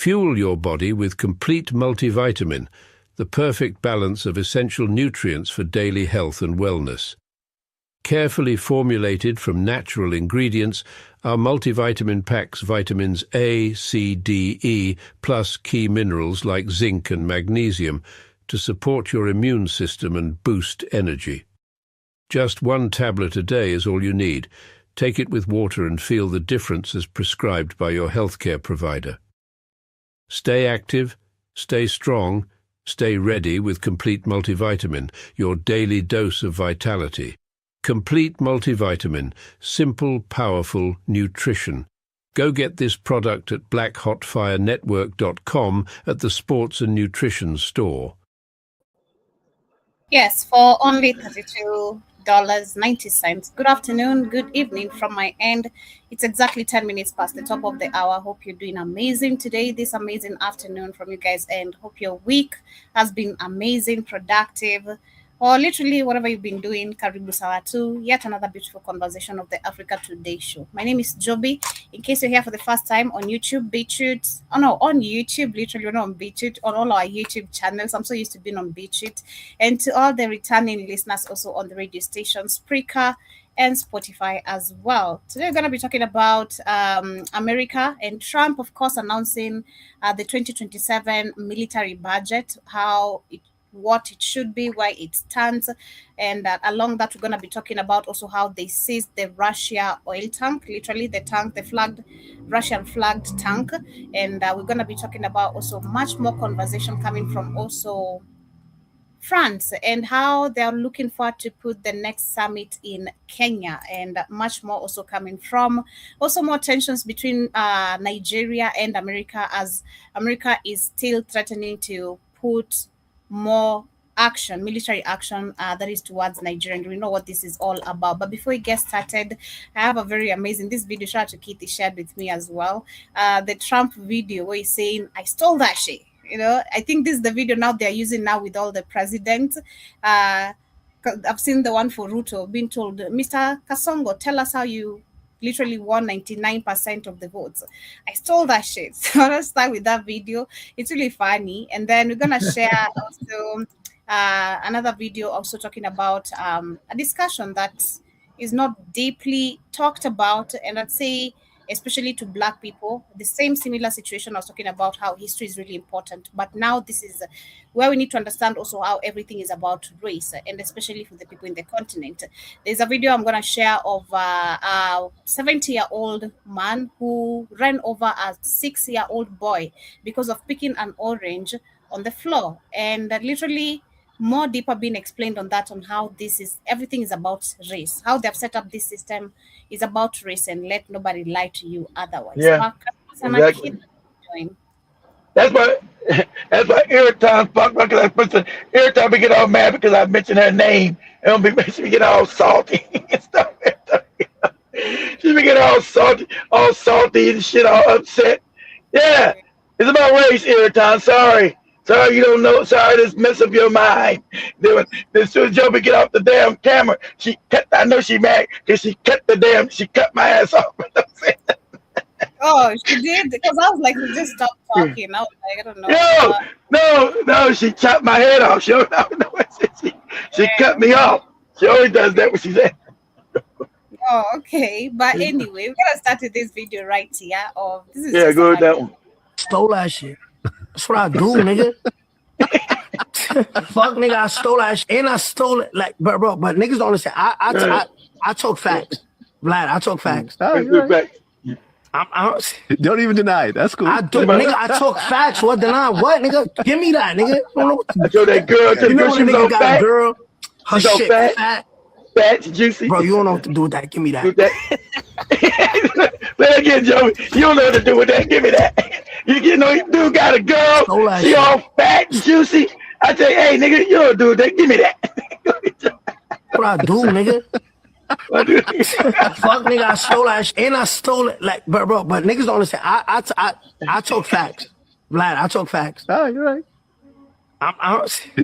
Fuel your body with Complete Multivitamin, the perfect balance of essential nutrients for daily health and wellness. Carefully formulated from natural ingredients, our multivitamin packs vitamins A, C, D, E, plus key minerals like zinc and magnesium to support your immune system and boost energy. Just 1 tablet a day is all you need. Take it with water and feel the difference as prescribed by your healthcare provider. Stay active, stay strong, stay ready with Complete Multivitamin, your daily dose of vitality. Complete Multivitamin, simple, powerful nutrition. Go get this product at blackhotfirenetwork.com at the Sports and Nutrition store. Yes, for only $32.90. Good afternoon, good evening from my end. It's exactly 10 minutes past the top of the hour. Hope you're doing amazing today, this amazing afternoon from you guys, and hope your week has been amazing, productive, or literally whatever you've been doing. Karibu Sawa to yet another beautiful conversation of the Africa Today show. My name is Joby. In case you're here for the first time on YouTube, on YouTube, literally we're not on BitChute, on all our YouTube channels. I'm so used to being on BitChute. And to all the returning listeners also on the radio station, Spreaker and Spotify as well. Today we're going to be talking about America and Trump, of course, announcing the 2027 military budget, what it should be, why it stands, and along that we're going to be talking about also how they seized the Russia oil tank, literally the Russian flagged tank, and we're going to be talking about also much more conversation coming from also France and how they are looking forward to put the next summit in Kenya, and much more also coming from also more tensions between Nigeria and America, as America is still threatening to put more military action that is towards Nigeria, and we know what this is all about. But before we get started, I have a very amazing, this video, shout out to Kitty, shared with me as well, the Trump video where he's saying, I stole that shit. I think this is the video now they're using now with all the presidents. I've seen the one for Ruto being told, Mr. Kasongo, tell us how you literally won 99% of the votes. I stole that shit. So let's start with that video. It's really funny. And then we're going to share also another video also talking about a discussion that is not deeply talked about, and I'd say especially to Black people, the same similar situation I was talking about, how history is really important. But now this is where we need to understand also how everything is about race, and especially for the people in the continent. There's a video I'm going to share of a 70-year-old man who ran over a 6-year-old boy because of picking an orange on the floor. And literally more deeper being explained on that, on how everything is about race, how they've set up this system is about race, and let nobody lie to you otherwise. Yeah, exactly. That's why every time every time we get all mad because I mention her name, and makes me get all salty and stuff. She be getting all salty and shit, all upset. Yeah, it's about race every time. Sorry, you don't know. Sorry, this mess up your mind. Then as soon as Joby get off the damn camera, I know she mad because she cut my ass off. Oh, she did? Because I was like, just stop talking. I was like, I don't know. No, she chopped my head off. She cut me off. She always does that when she's at. Oh, okay. But anyway, we're gonna start with this video right here. Go with that one. Stole that shit. That's what I do, nigga. Fuck, nigga, I stole that shit. And I stole it, like, bro, but niggas don't understand. I talk facts. Vlad, I talk facts. Oh, you're right. Don't even deny it. That's cool. I do, nigga. I talk facts. What deny? What, nigga? Give me that, nigga. I don't know what to do. I told that girl. You know when a nigga got a girl, her she's shit fat, juicy. Bro, you don't know what to do with that. Give me that. Let again, Joey. You don't know what to do with that. Give me that. You know, you dude got a girl. She all fat and juicy. I tell you, hey, nigga, you don't do that. Give me that. What I do, nigga? Fuck, nigga, I stole that shit. And I stole it, like, bro, but niggas don't understand. I talk facts. Vlad, I talk facts. Oh, you're right.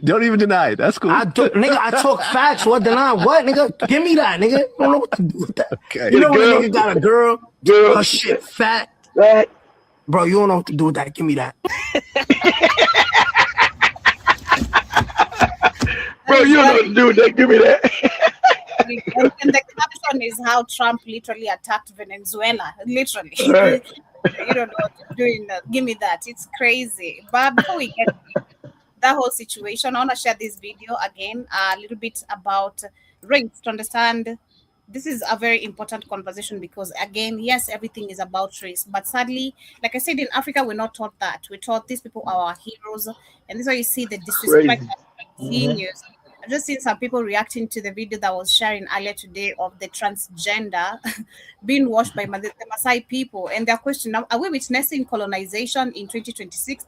Don't even deny it. That's cool. I do, nigga. I talk facts. What deny? What, nigga? Give me that, nigga. I don't know what to do with that. Okay. You know when a nigga got a girl, her shit fat, Bro, you don't know what to do with that. Give me that. Bro, you don't know what to do with that. Give me that. And the caption is how Trump literally attacked Venezuela. Literally. Right. You don't know what to do. Give me that. It's crazy. But before we get that whole situation, I want to share this video again, a little bit about race to understand. This is a very important conversation because, again, yes, everything is about race. But sadly, like I said, in Africa, we're not taught that. We're taught these people are our heroes. And this is why you see the disrespect of seniors. I've just seen some people reacting to the video that was sharing earlier today of the transgender being washed by the Maasai people. And their question, are we witnessing colonization in 2026?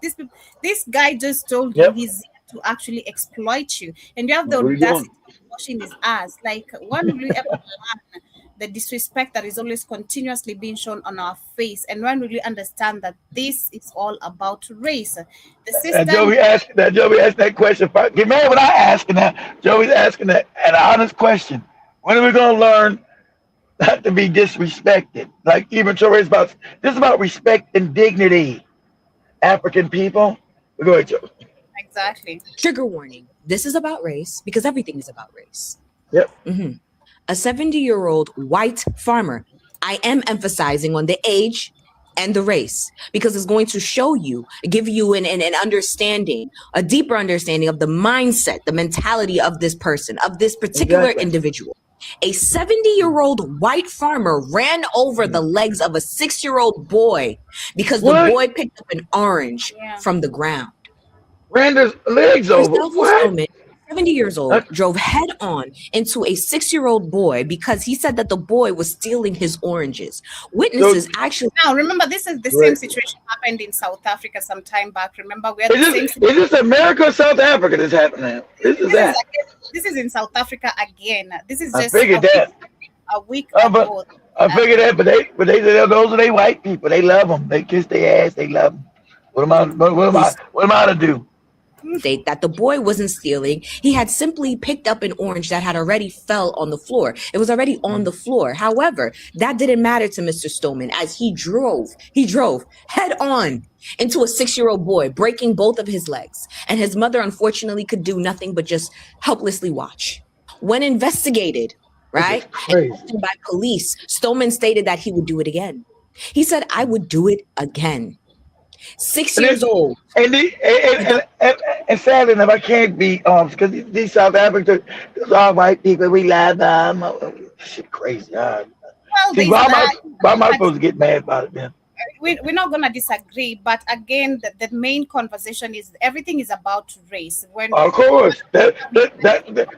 This guy just told you he's to actually exploit you. And you have the audacity of washing his ass. Like, when will you ever learn the disrespect that is always continuously being shown on our face? And when will you understand that this is all about race? The system. Joey asked that question. Get mad when I asking that. Joey's asking that an honest question. When are we gonna learn not to be disrespected? Like even Joey is about respect and dignity. African people. Go ahead, Joey. Exactly. Trigger warning. This is about race because everything is about race. Yep. Mm-hmm. A 70-year-old white farmer. I am emphasizing on the age and the race because it's going to show you, give you an understanding, a deeper understanding of the mindset, the mentality of this person, of this particular individual. A 70-year-old white farmer ran over the legs of a 6-year-old boy because the boy picked up an orange from the ground. Ran his legs over. What? 70 years old, drove head on into a 6-year-old boy because he said that the boy was stealing his oranges. Witnesses actually. Now, remember, this is the same situation happened in South Africa some time back. Remember, where is this America or South Africa that's happening? This is in South Africa again. This is just a week ago. I figured that, but they those are they white people. They love them. They kiss their ass. They love them. What am I to do? State that the boy wasn't stealing. He had simply picked up an orange that had already fell on the floor. It was already on the floor. However, that didn't matter to Mr. Stoneman as he drove head on into a 6-year-old boy, breaking both of his legs. And his mother, unfortunately, could do nothing but just helplessly watch. When investigated, right, and by police, Stoneman stated that he would do it again. He said, I would do it again. 6 years old. And sadly enough, I can't be because these South Africans, all white people, we love them. Shit crazy. Why am I supposed to get mad about it, man? We're not going to disagree, but again, the main conversation is everything is about race. Of course,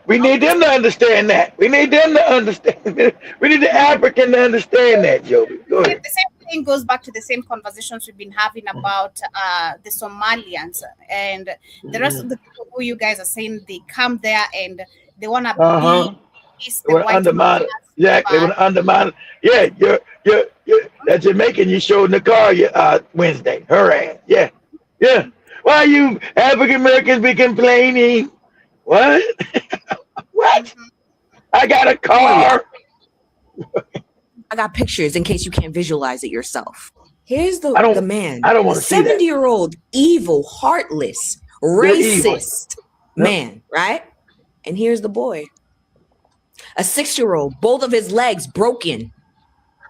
we need them to understand that. We need them to understand. We need the African to understand that, Joey. Go ahead. The same thing goes back to the same conversations we've been having about the Somalians and the rest of the people who you guys are saying they come there and they want to be. They want to undermine it. Yeah, they want to undermine it. Yeah, you're that Jamaican you showed in the car Wednesday. Her ass. Yeah. Why you African Americans be complaining? What? What? I got a car. I got pictures in case you can't visualize it yourself. Here's the man. I don't want to see that. 70-year-old, evil, heartless, racist man, right? And here's the boy. A 6-year-old, both of his legs broken.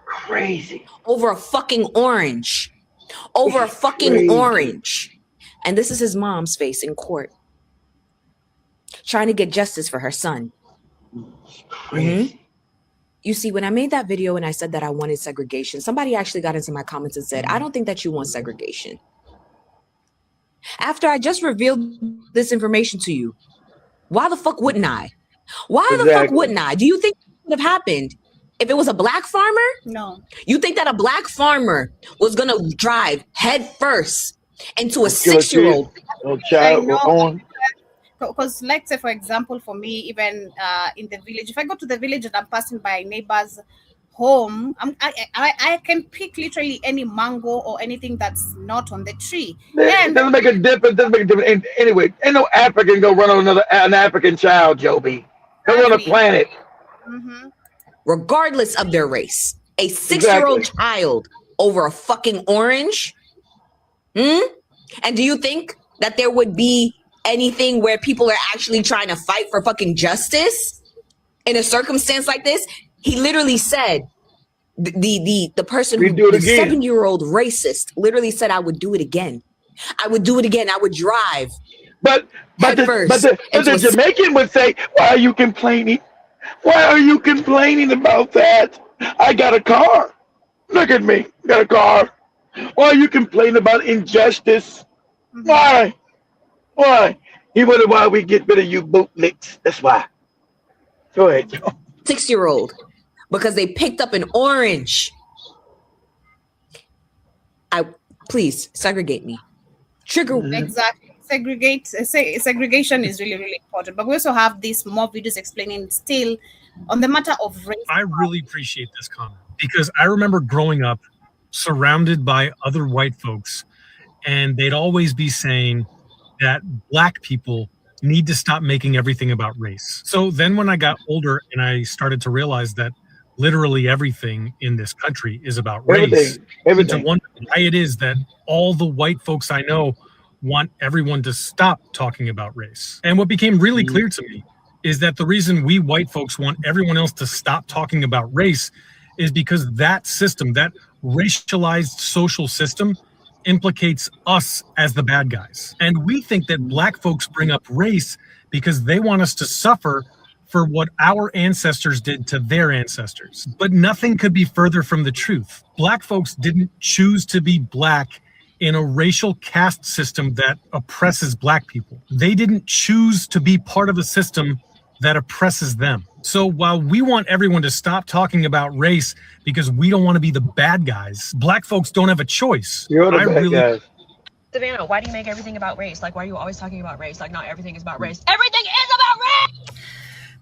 Crazy. Over a fucking orange. Over a fucking orange. And this is his mom's face in court. Trying to get justice for her son. Crazy. Mm-hmm. You see, when I made that video and I said that I wanted segregation, somebody actually got into my comments and said, I don't think that you want segregation. After I just revealed this information to you, why the fuck wouldn't I? Why the fuck wouldn't I? Do you think it would have happened if it was a black farmer? No. You think that a black farmer was going to drive head first into a 6-year-old? Because let's say, for example, for me, even in the village, if I go to the village and I'm passing by a neighbor's home, I can pick literally any mango or anything that's not on the tree. It doesn't make a difference. Anyway, ain't no African go run on an African child, Joby. They're on a planet. Mm-hmm. Regardless of their race, a 6-year-old child over a fucking orange. And do you think that there would be anything where people are actually trying to fight for fucking justice in a circumstance like this? He literally said, the person who, the 7-year-old racist, literally said, I would do it again. I would do it again. I would drive. But the Jamaican would say, why are you complaining? Why are you complaining about that? I got a car. Look at me. I got a car. Why are you complaining about injustice? Why? Why? He wondered why we get rid of you bootlicks. That's why. Go ahead, Joe. 6-year-old. Because they picked up an orange. Please segregate me. Trigger. Exactly. Segregation is really, really important. But we also have these more videos explaining still on the matter of race. I really appreciate this comment because I remember growing up surrounded by other white folks, and they'd always be saying that Black people need to stop making everything about race. So then when I got older and I started to realize that literally everything in this country is about race, everything. To wonder why it is that all the white folks I know want everyone to stop talking about race. And what became really clear to me is that the reason we white folks want everyone else to stop talking about race is because that system, that racialized social system, implicates us as the bad guys. And we think that Black folks bring up race because they want us to suffer for what our ancestors did to their ancestors. But nothing could be further from the truth. Black folks didn't choose to be Black in a racial caste system that oppresses Black people. They didn't choose to be part of a system that oppresses them. So while we want everyone to stop talking about race because we don't want to be the bad guys, Black folks don't have a choice. You're the bad guys. Savannah, why do you make everything about race? Like, why are you always talking about race? Like, not everything is about race. Everything is about race!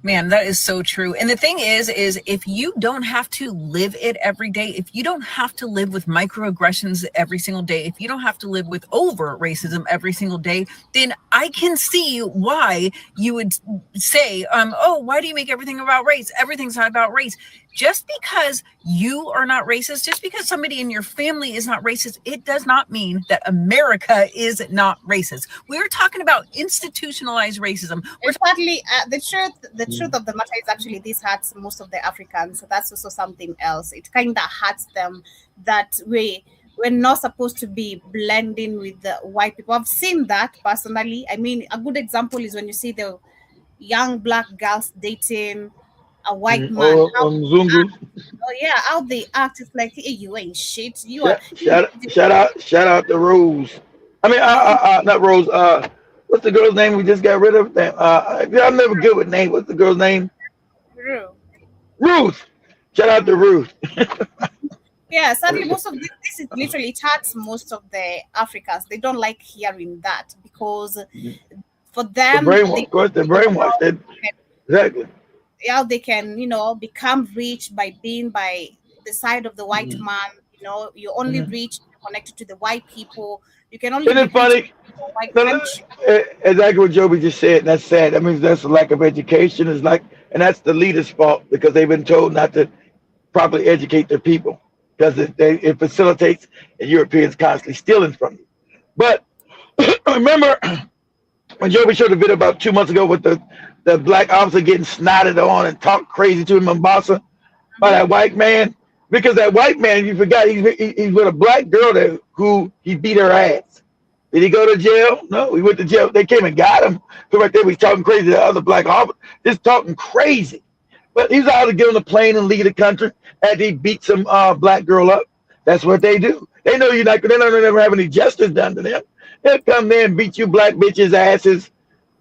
Man, that is so true. And the thing is if you don't have to live it every day, if you don't have to live with microaggressions every single day, if you don't have to live with over racism every single day, then I can see why you would say, oh, why do you make everything about race? Everything's not about race. Just because you are not racist, just because somebody in your family is not racist, it does not mean that America is not racist. We're talking about institutionalized racism. Exactly. The truth of the matter is actually this hurts most of the Africans. So that's also something else. It kind of hurts them that we're not supposed to be blending with the white people. I've seen that personally. I mean, a good example is when you see the young Black girls dating a white man. How they act. It's like, hey, you ain't shit. Shout out to Rose. I mean, not Rose. What's the girl's name we just got rid of? I'm never good with names. What's the girl's name? Ruth. Shout out to Ruth. Yeah, sadly, most of this is literally hurts most of the Africans. They don't like hearing that because for them, they're brainwashed. Exactly. Yeah, they can, become rich by being by the side of the white man. You only rich connected to the white people. You can only. Isn't it funny? Exactly what Joby just said. And that's sad. That means that's a lack of education. And that's the leader's fault because they've been told not to properly educate their people because it facilitates and Europeans constantly stealing from you. But remember when Joby showed a video about 2 months ago with the Black officer getting snotted on and talked crazy to him in Mombasa by that white man? Because that white man, you forgot, he's with a Black girl who he beat her ass. Did he go to jail? No, he went to jail. They came and got him. So right there, he was talking crazy to the other Black officer, just talking crazy. But he was out to get on the plane and leave the country after he beat some Black girl up. That's what they do. They know they're not never have any justice done to them. They'll come there and beat you Black bitches' asses.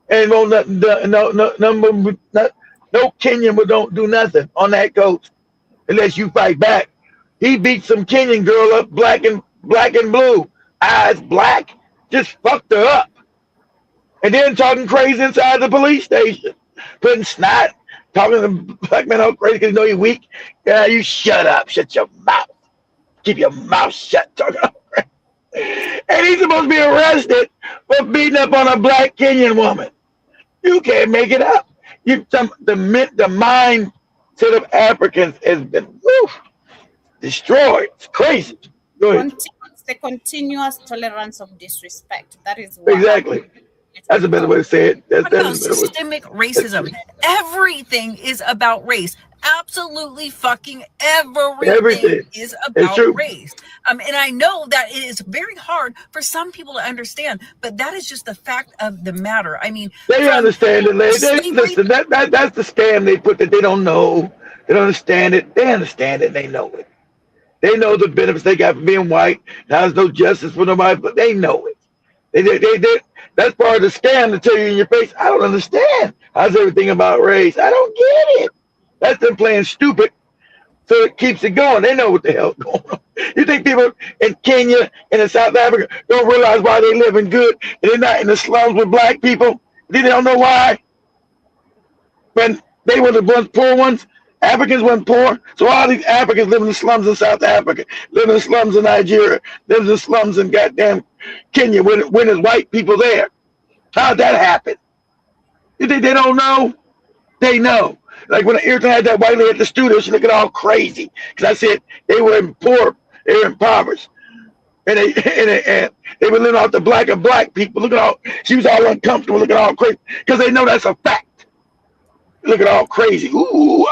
And won't nothing done. No Kenyan will don't do nothing on that coast unless you fight back. He beat some Kenyan girl up, black and blue, eyes black, just fucked her up, and then talking crazy inside the police station, putting snot, talking to the Black man all crazy because you know you're weak. Yeah, you shut up, shut your mouth, keep your mouth shut, talking all crazy. And he's supposed to be arrested for beating up on a Black Kenyan woman. You can't make it up. The mindset of Africans has been destroyed. It's crazy. Go ahead. the continuous tolerance of disrespect. That is what Exactly. That's a better way to say it. That's About systemic racism. Everything is about race. Absolutely fucking everything is about race. And I know that it is very hard for some people to understand, but that is just the fact of the matter. I mean, they understand it, lady. Listen, that's the scam they put that they don't know. They don't understand it. They understand it. They know it. They know the benefits they got from being white. Now there's no justice for nobody, but they know it. They that's part of the scam to tell you in your face, I don't understand. How's everything about race? I don't get it. That's them playing stupid, so it keeps it going. They know what the hell's going on. You think people in Kenya and in South Africa don't realize why they living good and they're not in the slums with black people? They don't know why. When they were the poor ones, Africans weren't poor. So all these Africans live in the slums in South Africa, live in the slums in Nigeria, live in the slums in goddamn Kenya when there's white people there. How'd that happen? You think they don't know? They know. Like when Ayrton had that white lady at the studio, she looked all crazy because I said they were poor, they were impoverished, and they were living off the black of black people. Look at all, she was all uncomfortable, looking all crazy because they know that's a fact. Look at all crazy. Ooh,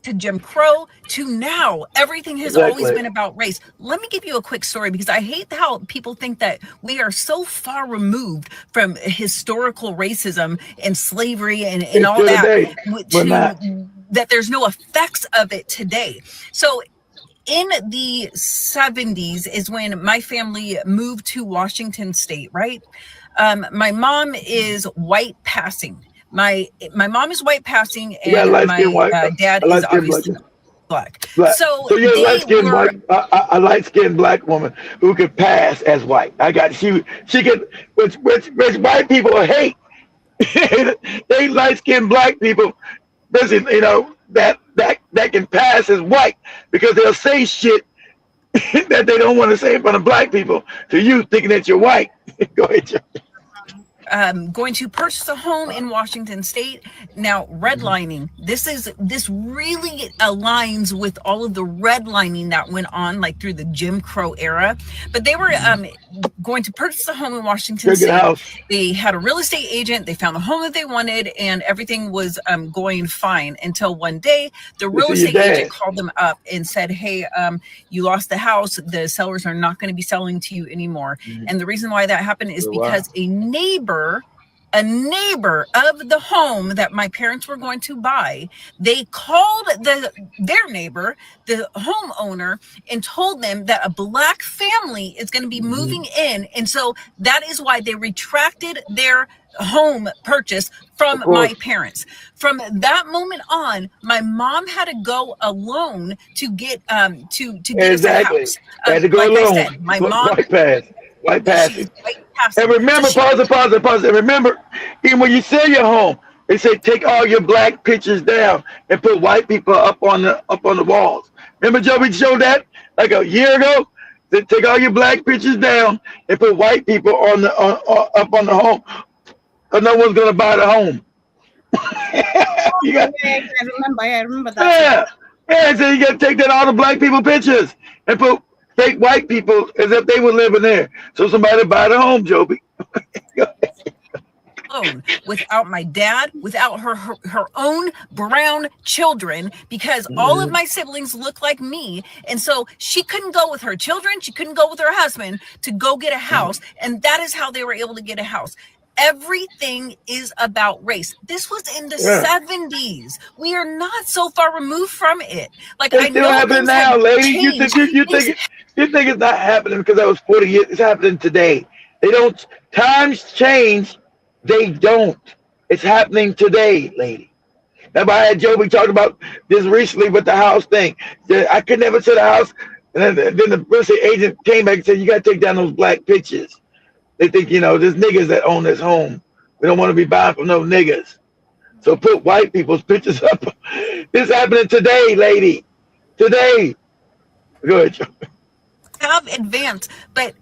to Jim Crow to now, everything has always been about race. Let me give you a quick story because I hate how people think that we are so far removed from historical racism and slavery and all that, that there's no effects of it today. So in the 70s is when my family moved to Washington State, right? My mom is white passing. My mom is white passing, and my dad is obviously black. So you're a light-skinned a light-skinned black woman who could pass as white. She could, which white people hate. They light-skinned black people, listen, you know, that can pass as white because they'll say shit that they don't want to say in front of black people to you, thinking that you're white. Go ahead, Joe. Going to purchase a home in Washington State. Now, redlining. This really aligns with all of the redlining that went on like through the Jim Crow era. But they were going to purchase a home in Washington State. They had a real estate agent. They found the home that they wanted, and everything was going fine until one day the real estate agent called them up and said, "Hey, you lost the house. The sellers are not going to be selling to you anymore." And the reason why that happened is because a neighbor of the home that my parents were going to buy, they called their neighbor, the homeowner, and told them that a black family is going to be moving in. And so that is why they retracted their home purchase from my parents. From that moment on, my mom had to go alone to get to get a house. Had to go alone. I said, my mom white passing. And remember, pause. And remember, even when you sell your home, they say take all your black pictures down and put white people up on the walls. Remember, Joey showed that like a year ago. They take all your black pictures down and put white people up on the home, because no one's gonna buy the home. I remember that. Yeah. So you gotta take down all the black people pictures and put fake white people as if they were living there, so somebody buy the home, Joby. Without my dad, without her own brown children, because all of my siblings look like me, and so she couldn't go with her children, she couldn't go with her husband to go get a house, and that is how they were able to get a house. Everything is about race. This was in the 70s. We are not so far removed from it. Like, it's still happening now, lady. You think it's not happening because that was 40 years. It's happening today. They don't. Times change. They don't. It's happening today, lady. Now, I had Joby talk about this recently with the house thing. I could never sell the house, and then the real estate agent came back and said, "You got to take down those black pictures." They think, there's niggas that own this home. We don't want to be buying from no niggas. So put white people's pictures up. This is happening today, lady. Today. Go ahead, Joe. Have advanced, but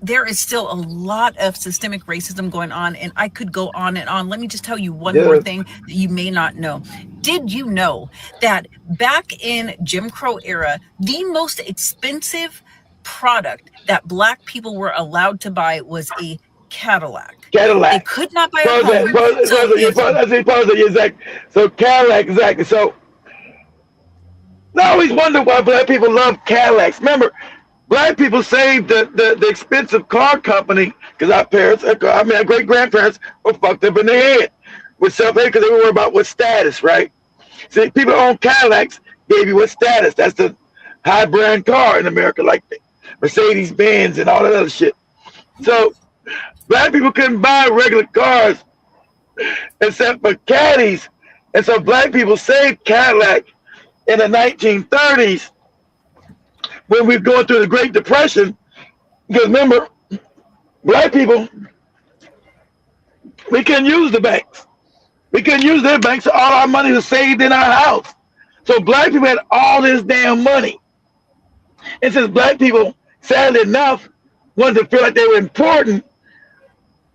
there is still a lot of systemic racism going on, and I could go on and on. Let me just tell you one more thing that you may not know. Did you know that back in Jim Crow era, the most expensive product that Black people were allowed to buy was a Cadillac? They could not buy a home. So Cadillac, exactly. So I always wonder why Black people love Cadillacs. Remember, Black people saved the expensive car company because our parents, our great grandparents were fucked up in their head with self-hate because they were worried about what status, right? See, people own Cadillacs gave you what status. That's the high brand car in America, like the Mercedes Benz and all that other shit. So Black people couldn't buy regular cars except for Caddies, and so Black people saved Cadillac in the 1930s. When we were going through the Great Depression, because remember, Black people, we couldn't use the banks. We couldn't use their banks, so all our money was saved in our house. So Black people had all this damn money. And since Black people, sadly enough, wanted to feel like they were important,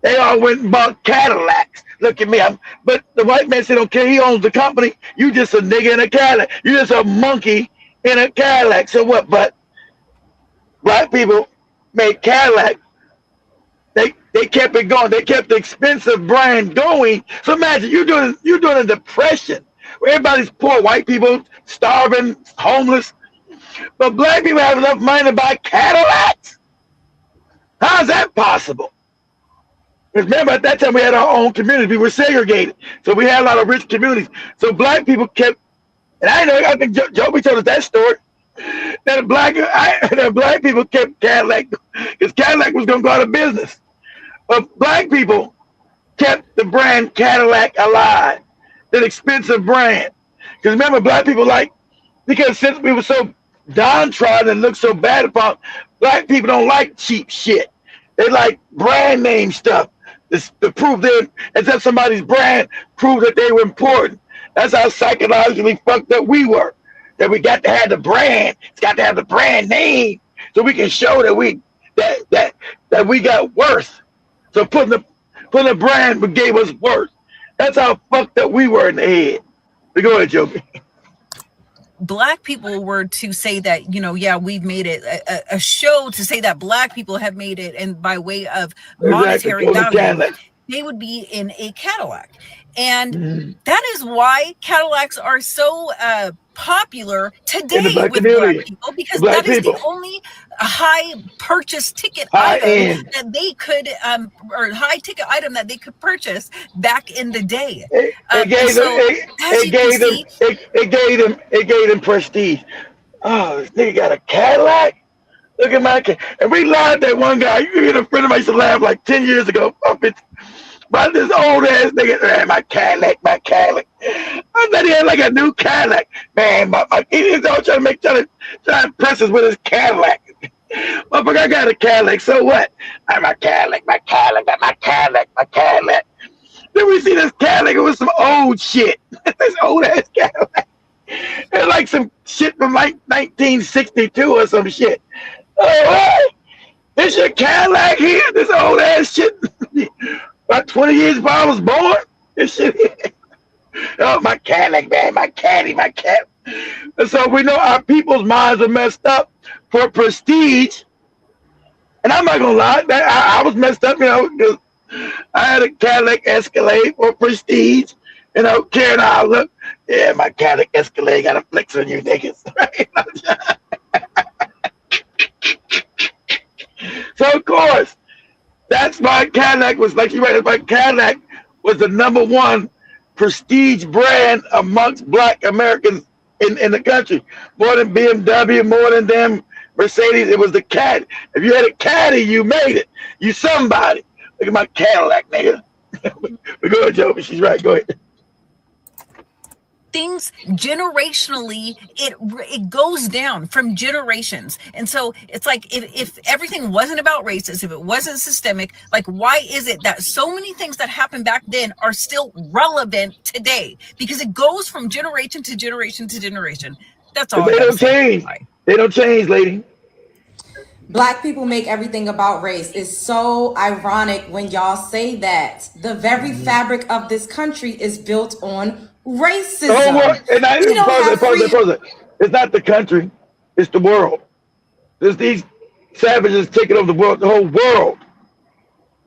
they all went and bought Cadillacs. Look at me, but the white man said, okay, he owns the company. You just a nigga in a Cadillac. You just a monkey in a Cadillac. So what? But Black people made Cadillac. They kept it going. They kept the expensive brand going. So imagine you're doing a depression where everybody's poor, white people starving, homeless, but Black people have enough money to buy Cadillacs. How is that possible? Remember, at that time we had our own community. We were segregated, so we had a lot of rich communities. So Black people kept, and I think Joby told us that story. That Black people kept Cadillac because Cadillac was going to go out of business. But Black people kept the brand Cadillac alive, that expensive brand. Because remember, Black people because since we were so downtrodden and looked so bad upon, Black people don't like cheap shit. They like brand name stuff to prove them, as if somebody's brand proved that they were important. That's how psychologically fucked up we were. That we got to have the brand. It's got to have the brand name so we can show that we got worth. So putting the brand gave us worth. That's how fucked up we were in the head. But go ahead, Joby. Black people were to say that, we've made it a show to say that Black people have made it, and by way of monetary value, they would be in a Cadillac. And that is why Cadillacs are so popular today with Black people, because that is the only high purchase ticket item that they could, or high ticket item that they could purchase back in the day. It gave them prestige. Oh, this nigga got a Cadillac. Look at my Cadillac. And we lied that one guy. You get a friend of mine used to laugh like 10 years ago. But this old ass nigga, my Cadillac. I thought he had like a new Cadillac. Man, he was all trying to impress us with his Cadillac. Motherfucker, I got a Cadillac, so what? My Cadillac. Then we see this Cadillac, it was some old shit. This old ass Cadillac. It's like some shit from like 1962 or some shit. Oh, what? This your Cadillac here? This old ass shit? About 20 years before I was born? This shit. Oh, my Cadillac, man, my caddy. And so we know our people's minds are messed up for prestige. And I'm not gonna lie, I was messed up, because I had a Cadillac Escalade for prestige. Caring how I look. Yeah, my Cadillac Escalade got a flex on you niggas. So of course, that's my Cadillac was like you right. My Cadillac was the #1 prestige brand amongst Black Americans in the country. More than BMW, more than them Mercedes. It was the Caddy. If you had a Caddy, you made it. You somebody. Look at my Cadillac, nigga. But go ahead, Joby. She's right. Go ahead. Things generationally, it goes down from generations. And so it's like if everything wasn't about racism, if it wasn't systemic, like why is it that so many things that happened back then are still relevant today? Because it goes from generation to generation to generation. That's all. They don't change. They don't change, lady. Black people make everything about race. It's so ironic when y'all say that. The very fabric of this country is built on racism. And it's not the country, it's the world. There's these savages taking over the world, the whole world.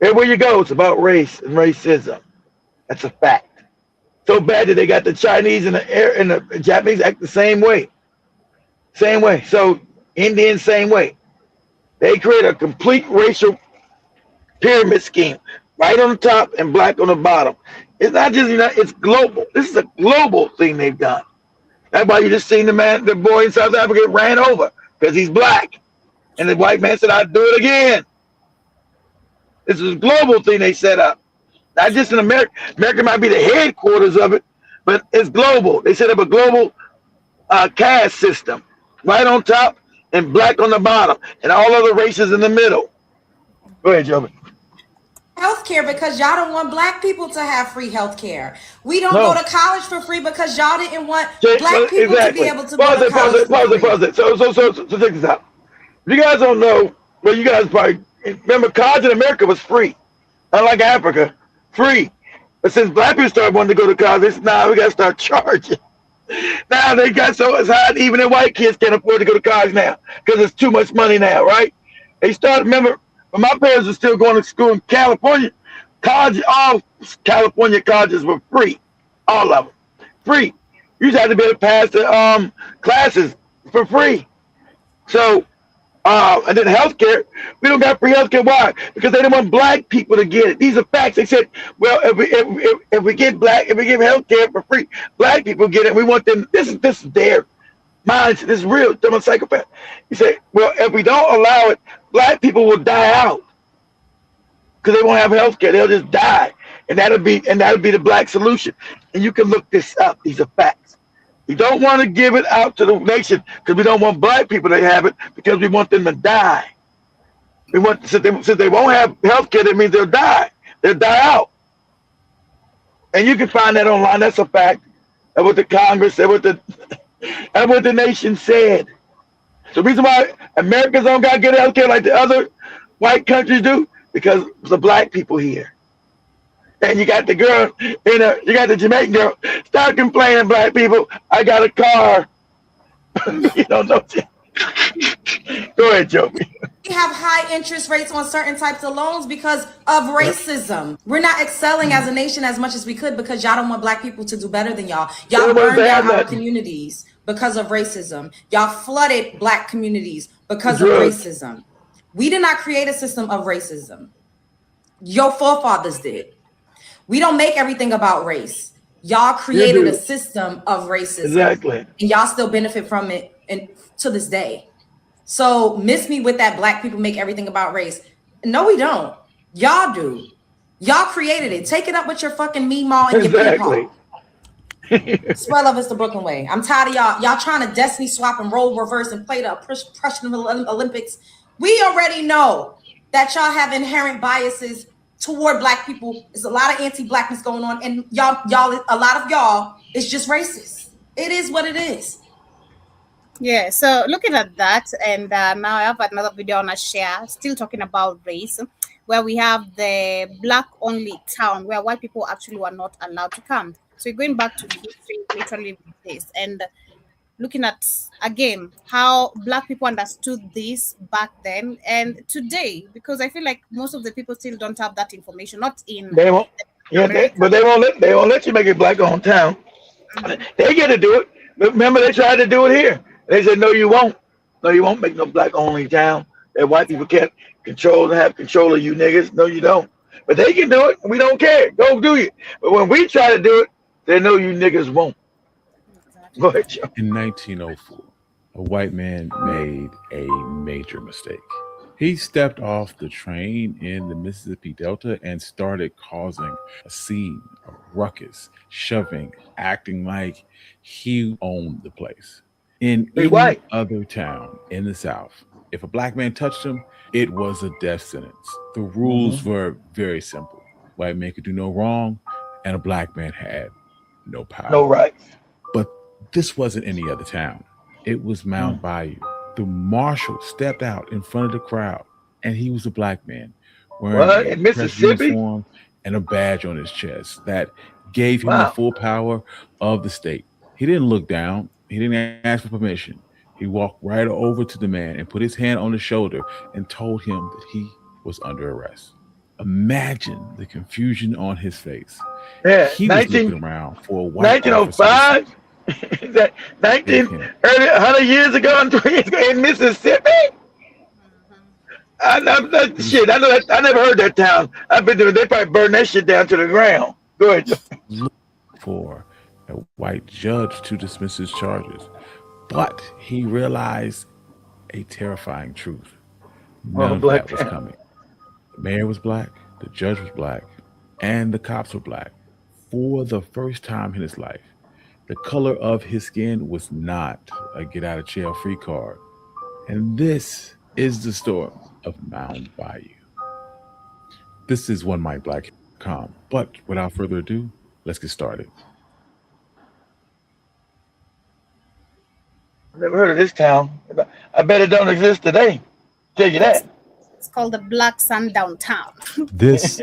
Everywhere you go, it's about race and racism. That's a fact. So bad that they got the Chinese and the Japanese act the same way. Same way. So Indians, same way. They create a complete racial pyramid scheme, white on the top and black on the bottom. It's not just it's global. This is a global thing they've done. That's why you just seen the boy in South Africa get ran over because he's black, and the white man said, "I'll do it again." This is a global thing they set up, not just in America. America might be the headquarters of it, but it's global. They set up a global caste system, white on top and black on the bottom, and all other races in the middle. Go ahead, Joby. Healthcare because y'all don't want black people to have free healthcare. We don't go to college for free because y'all didn't want black people to be able to go to college. Pause it. So check this out. If you guys don't know, well, you guys probably remember college in America was free, unlike Africa, free. But since black people started wanting to go to college, now we got to start charging. Now they got so it's high, even the white kids can't afford to go to college now because it's too much money now, right? They started, remember, when my parents were still going to school in California, all California colleges were free, all of them, free. You just had to be able to pass the classes for free. So, and then healthcare, we don't got free healthcare. Why? Because they didn't want black people to get it. These are facts. They said, well, if we give healthcare for free, black people get it. We want them. This is their mindset. This is real. They're a psychopath. You say, well, if we don't allow it, black people will die out because they won't have healthcare. They'll just die, and that'll be the black solution. And you can look this up. These are facts. We don't want to give it out to the nation because we don't want black people to have it because we want them to die. We want since they won't have health care, that means they'll die. They'll die out. And you can find that online. That's a fact. That's what the Congress, that's what the nation said. So the reason why Americans don't got to get health care like the other white countries do, because the black people here. And you got the girl you got the Jamaican girl. Start complaining, black people. I got a car. You don't know. Go ahead, Joby. We have high interest rates on certain types of loans because of racism. We're not excelling as a nation as much as we could because y'all don't want black people to do better than y'all. Y'all burned down our communities because of racism. Y'all flooded black communities because of racism. We did not create a system of racism. Your forefathers did. We don't make everything about race. Y'all created a system of racism. Exactly. And y'all still benefit from it and to this day. So miss me with that black people make everything about race. No, we don't. Y'all do. Y'all created it. Take it up with your fucking Meemaw and your peepaw. Spread love is the Brooklyn way. I'm tired of y'all. Y'all trying to destiny swap and role reverse and play the Prussian Olympics. We already know that y'all have inherent biases toward black people. There's a lot of anti-blackness going on, and y'all, a lot of y'all is just racist. It is what it is. Yeah, so looking at that, and now I have another video on a share, still talking about race, where we have the black-only town where white people actually were not allowed to come. So you're going back to history, literally this, and looking at, again, how black people understood this back then and today, because I feel like most of the people still don't have that information, not in... They won't, but they won't let you make it black-owned town. They get to do it. But remember, they tried to do it here. They said, no, you won't. No, you won't make no black-only town. That white people can't have control of you niggas. No, you don't. But they can do it. We don't care. Go do it. But when we try to do it, they know you niggas won't. Go ahead, Joe. In 1904, a white man made a major mistake. He stepped off the train in the Mississippi Delta and started causing a scene, a ruckus, shoving, acting like he owned the place. In any other town in the South, if a black man touched him, it was a death sentence. The rules were very simple. White man could do no wrong, and a black man had no power. No rights. But this wasn't any other town. It was Mount Bayou, The marshal stepped out in front of the crowd, and he was a black man What? wearing In a press Mississippi? uniform and a badge on his chest that gave him the Wow. full power of the state. He didn't look down. He didn't ask for permission. He walked right over to the man and put his hand on his shoulder and told him that he was under arrest. Imagine the confusion on his face. Yeah, He was 19, looking around for a white officer to 1905? Is that give 19, him. early 100 years ago in Mississippi? I know that shit. I know that. I never heard that town. I've been there. They probably burned that shit down to the ground. Go ahead. Look for a white judge to dismiss his charges. But he realized a terrifying truth. None Oh, of black that was town. coming. The mayor was black, the judge was black, and the cops were black. For the first time in his life, the color of his skin was not a get out of jail free card. And this is the story of Mound Bayou. This is One Mic Black.com. But without further ado, let's get started. Never heard of this town. I bet it don't exist today. Tell you that. It's called the Black Sundown Town. This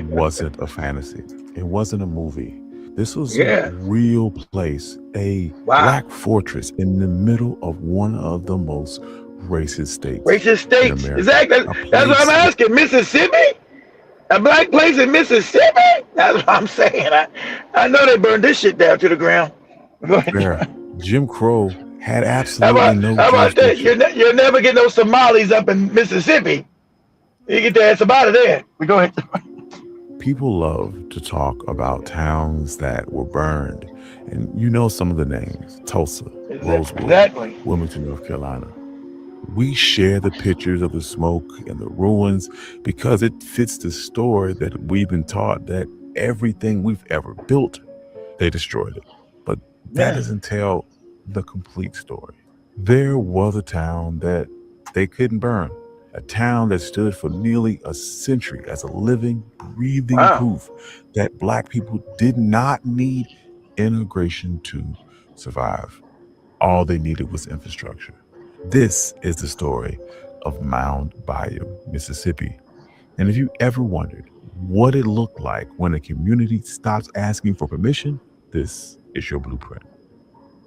wasn't a fantasy. It wasn't a movie. This was Yeah. a real place, a Wow. black fortress in the middle of one of the most racist states Racist in states. America. Exactly. A That's what I'm place asking. Mississippi? A black place in Mississippi? That's what I'm saying. I know they burned this shit down to the ground. Go ahead. where Jim Crow had How absolutely about, no how about that? jurisdiction. You'll never get no Somalis up in Mississippi. You get their ass up out of there. We go ahead. People love to talk about towns that were burned, and you know some of the names: Tulsa, Rosewood, Exactly. Wilmington, North Carolina. We share the pictures of the smoke and the ruins because it fits the story that we've been taught that everything we've ever built, they destroyed it. But that Yeah. doesn't tell the complete story. There was a town that they couldn't burn, a town that stood for nearly a century as a living, breathing Wow. proof that Black people did not need integration to survive. All they needed was infrastructure. This is the story of Mound Bayou, Mississippi. And if you ever wondered what it looked like when a community stops asking for permission, this is your blueprint.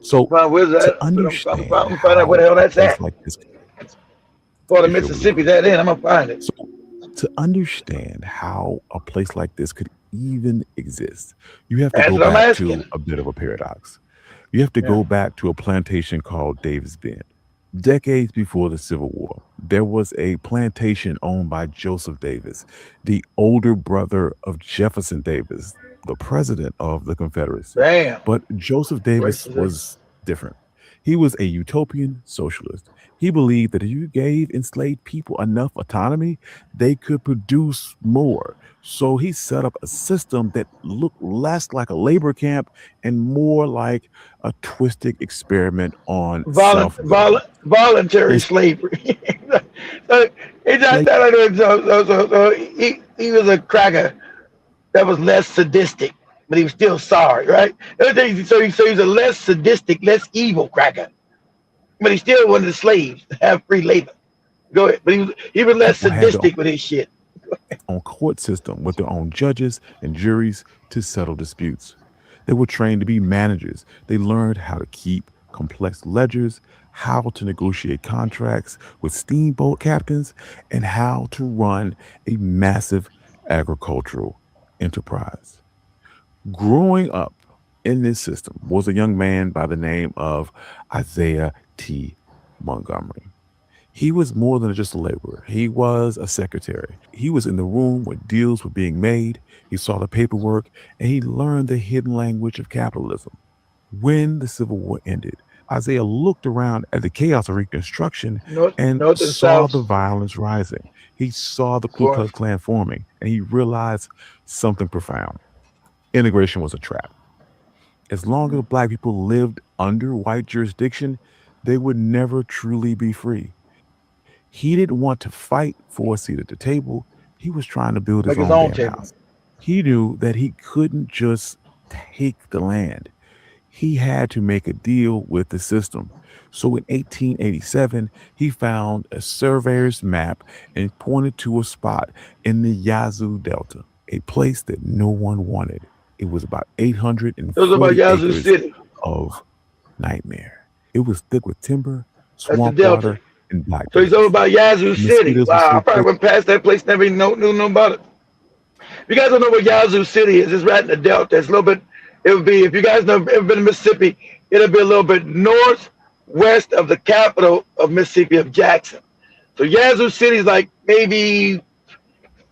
So Where's to that? I'm understand gonna find out where the hell how a that's place at. like this, For the is your Mississippi, blueprint. that in. I'm gonna find it. So to understand how a place like this could even exist, you have to That's go what I'm back to asking. a bit of a paradox. You have to Yeah. go back to a plantation called Davis Bend. Decades before the Civil War, there was a plantation owned by Joseph Davis, the older brother of Jefferson Davis, the president of the Confederacy. Damn. But Joseph Davis Racist. was different. He was a utopian socialist. He believed that if you gave enslaved people enough autonomy, they could produce more. So he set up a system that looked less like a labor camp and more like a twisted experiment on self-government. Voluntary It's slavery. So it's not like that he was a cracker that was less sadistic, but he was still sorry, right? So he was a less sadistic, less evil cracker, but he still wanted the slaves to have free labor. Go ahead, but he was less people had their sadistic with his shit. own court system with their own judges and juries to settle disputes. They were trained to be managers. They learned how to keep complex ledgers, how to negotiate contracts with steamboat captains, and how to run a massive agricultural enterprise. Growing up in this system was a young man by the name of Isaiah T. Montgomery. He was more than just a laborer. He was a secretary. He was in the room where deals were being made. He saw the paperwork and he learned the hidden language of capitalism. When the Civil War ended, Isaiah looked around at the chaos of Reconstruction and North and saw South. the violence rising. He saw the Of Ku course. Klux Klan forming, and he realized something profound. Integration was a trap. As long as Black people lived under white jurisdiction, they would never truly be free. He didn't want to fight for a seat at the table. He was trying to build his Like his own own damn table. house. He knew that he couldn't just take the land. He had to make a deal with the system. So in 1887, he found a surveyor's map and pointed to a spot in the Yazoo Delta, a place that no one wanted. It was about 840 Yazoo acres City. of nightmare. It was thick with timber, That's the swamp Delta. water, and black. So he's over about Yazoo City. Mosquitoes were Wow, I so probably thick. went past that place, never even knew about it. If you guys don't know where Yazoo City is, it's right in the Delta. It's a little bit, it would be, if you guys have ever been to Mississippi, it'll be a little bit northwest of the capital of Mississippi, of Jackson. So Yazoo City is like maybe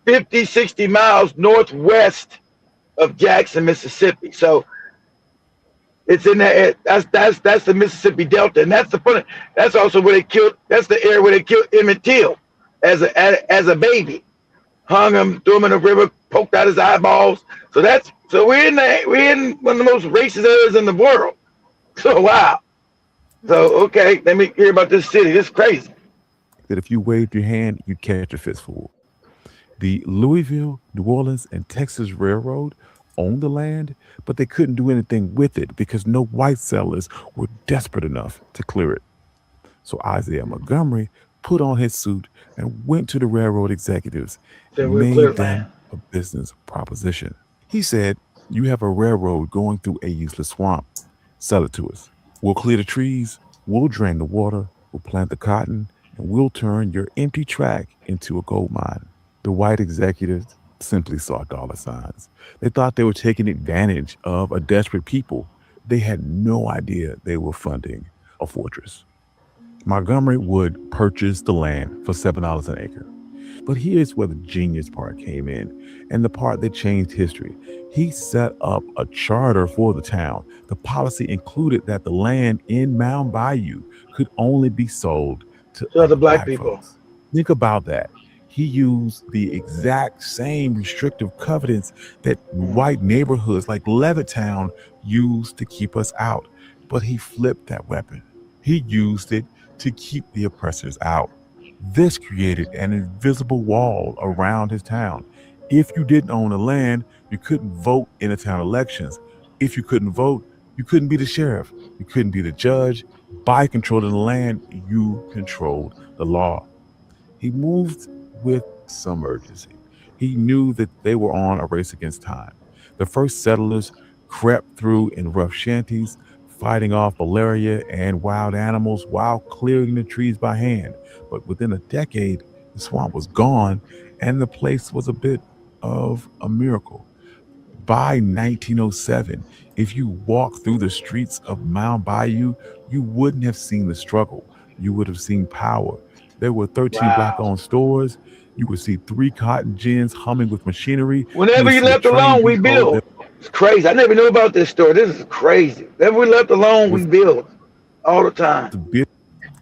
50, 60 miles northwest of Jackson, Mississippi. So it's in that, that's the Mississippi Delta. And that's the funny, that's also where they killed, that's the area where they killed Emmett Till as a baby. Hung him, threw him in the river, poked out his eyeballs. So we're in one of the most racist areas in the world. So wow. So okay, let me hear about this city. This is crazy. That if you waved your hand, you'd catch a fistful. The Louisville, New Orleans, and Texas Railroad owned the land, but they couldn't do anything with it because no white settlers were desperate enough to clear it. So Isaiah Montgomery put on his suit and went to the railroad executives and made them a business proposition. He said, "You have a railroad going through a useless swamp. Sell it to us. We'll clear the trees, we'll drain the water, we'll plant the cotton, and we'll turn your empty track into a gold mine." The white executives simply saw dollar signs. They thought they were taking advantage of a desperate people. They had no idea they were funding a fortress. Montgomery would purchase the land for $7 an acre. But here's where the genius part came in, and the part that changed history. He set up a charter for the town. The policy included that the land in Mound Bayou could only be sold to other black people. folks. Think about that. He used the exact same restrictive covenants that white neighborhoods like Levittown used to keep us out. But he flipped that weapon. He used it to keep the oppressors out. This created an invisible wall around his town. If you didn't own the land, you couldn't vote in the town elections. If you couldn't vote, you couldn't be the sheriff. You couldn't be the judge. By controlling the land, you controlled the law. He moved with some urgency. He knew that they were on a race against time. The first settlers crept through in rough shanties, fighting off malaria and wild animals while clearing the trees by hand. But within a decade, the swamp was gone and the place was a bit of a miracle. By 1907, if you walked through the streets of Mound Bayou, you wouldn't have seen the struggle. You would have seen power. There were 13 black-owned stores. You would see 3 cotton gins humming with machinery. Whenever you left alone, we build. It's crazy. I never knew about this story. This is crazy. Whenever we left alone, we build all the time.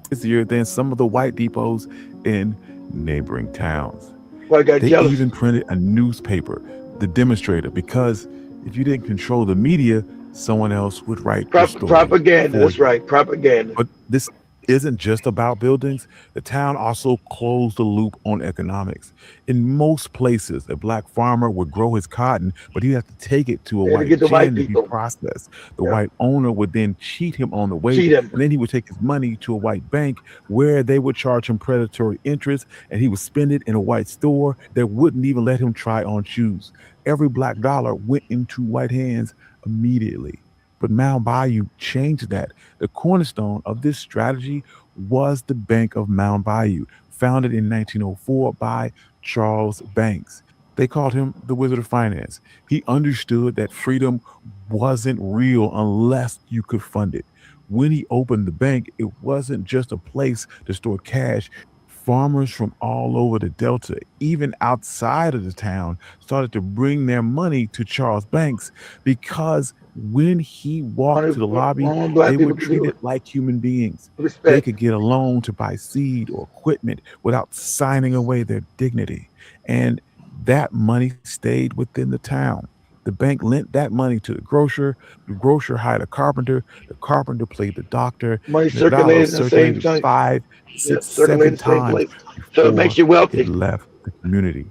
Busier than some of the white depots in neighboring towns. Well, I got they jealous. even printed a newspaper, The Demonstrator, because if you didn't control the media, someone else would write the story. Propaganda. That's right. Propaganda. But this isn't just about buildings. The town also closed the loop on economics. In most places, a black farmer would grow his cotton, but he'd have to take it to a white gin to be processed. The white owner would then cheat him on the way, and then he would take his money to a white bank where they would charge him predatory interest, and he would spend it in a white store that wouldn't even let him try on shoes. Every black dollar went into white hands immediately. But Mound Bayou changed that. The cornerstone of this strategy was the Bank of Mound Bayou, founded in 1904 by Charles Banks. They called him the Wizard of Finance. He understood that freedom wasn't real unless you could fund it. When he opened the bank, it wasn't just a place to store cash. Farmers from all over the Delta, even outside of the town, started to bring their money to Charles Banks because when he walked to the lobby, they were treated like human beings. They could get a loan to buy seed or equipment without signing away their dignity. And that money stayed within the town. The bank lent that money to the grocer hired a carpenter, the carpenter played the doctor. Money circulated in the same time. 5, 6, 7 times. So it makes you wealthy. It left the community.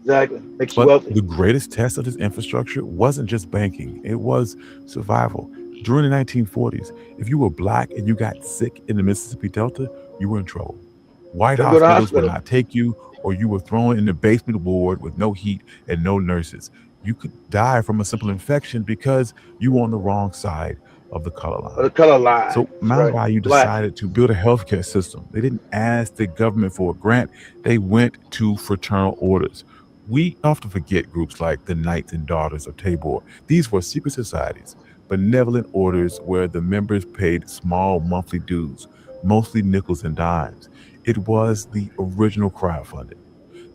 Exactly. Makes you wealthy. The greatest test of this infrastructure wasn't just banking, it was survival. During the 1940s, if you were black and you got sick in the Mississippi Delta, you were in trouble. White Go to hospitals would hospital. not take you, or you were thrown in the basement ward with no heat and no nurses. You could die from a simple infection because you were on the wrong side of the color line. The color line. So That's Mount right. Bayou Black. decided to build a healthcare system. They didn't ask the government for a grant. They went to fraternal orders. We often forget groups like the Knights and Daughters of Tabor. These were secret societies, benevolent orders where the members paid small monthly dues, mostly nickels and dimes. It was the original crowdfunding.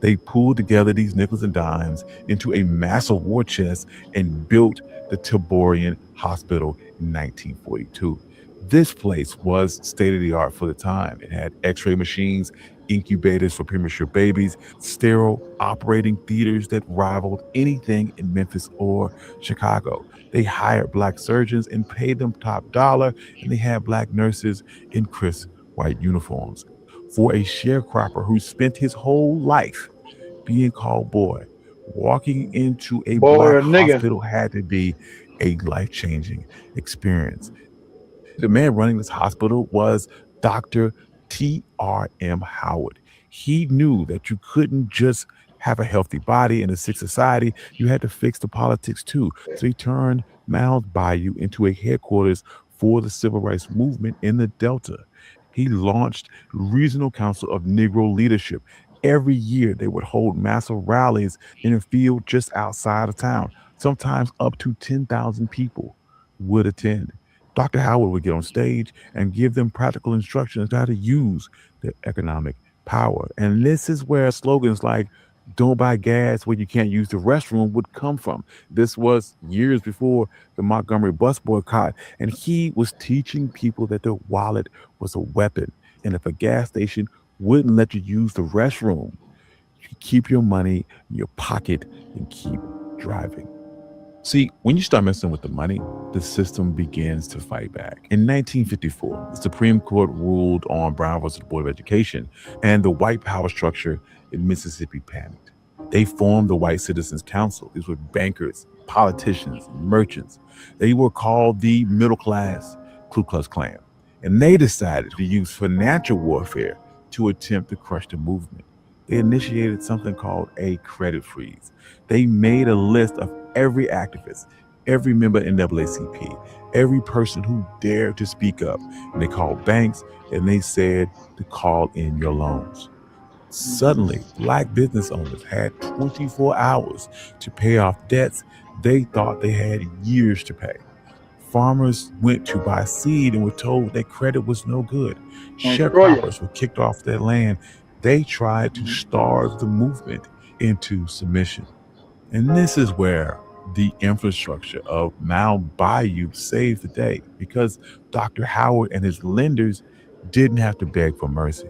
They pulled together these nickels and dimes into a massive war chest and built the Taborian Hospital in 1942. This place was state-of-the-art for the time. It had x-ray machines, incubators for premature babies, sterile operating theaters that rivaled anything in Memphis or Chicago. They hired black surgeons and paid them top dollar, and they had black nurses in crisp white uniforms. For a sharecropper who spent his whole life being called boy, walking into a Boy or black nigga. hospital had to be a life-changing experience. The man running this hospital was Dr. T.R.M. Howard. He knew that you couldn't just have a healthy body in a sick society. You had to fix the politics too. So he turned Mount Bayou into a headquarters for the civil rights movement in the Delta. He launched Regional Council of Negro Leadership. Every year, they would hold massive rallies in a field just outside of town. Sometimes up to 10,000 people would attend. Dr. Howard would get on stage and give them practical instructions on how to use their economic power. And this is where slogans like "Don't buy gas where you can't use the restroom" would come from. This was years before the Montgomery bus boycott, and he was teaching people that their wallet was a weapon. And if a gas station wouldn't let you use the restroom, you keep your money in your pocket and keep driving. See, when you start messing with the money, the system begins to fight back. In 1954, the Supreme Court ruled on Brown versus Board of Education, and the white power structure in Mississippi panicked. They formed the White Citizens Council. These were bankers, politicians, merchants. They were called the middle class Ku Klux Klan. And they decided to use financial warfare to attempt to crush the movement. They initiated something called a credit freeze. They made a list of every activist, every member in NAACP, every person who dared to speak up. And they called banks and they said to call in your loans. Suddenly, black business owners had 24 hours to pay off debts they thought they had years to pay. Farmers went to buy seed and were told their credit was no good. Sharecroppers were kicked off their land. They tried to starve the movement into submission. And this is where the infrastructure of Mount Bayou saved the day, because Dr. Howard and his lenders didn't have to beg for mercy.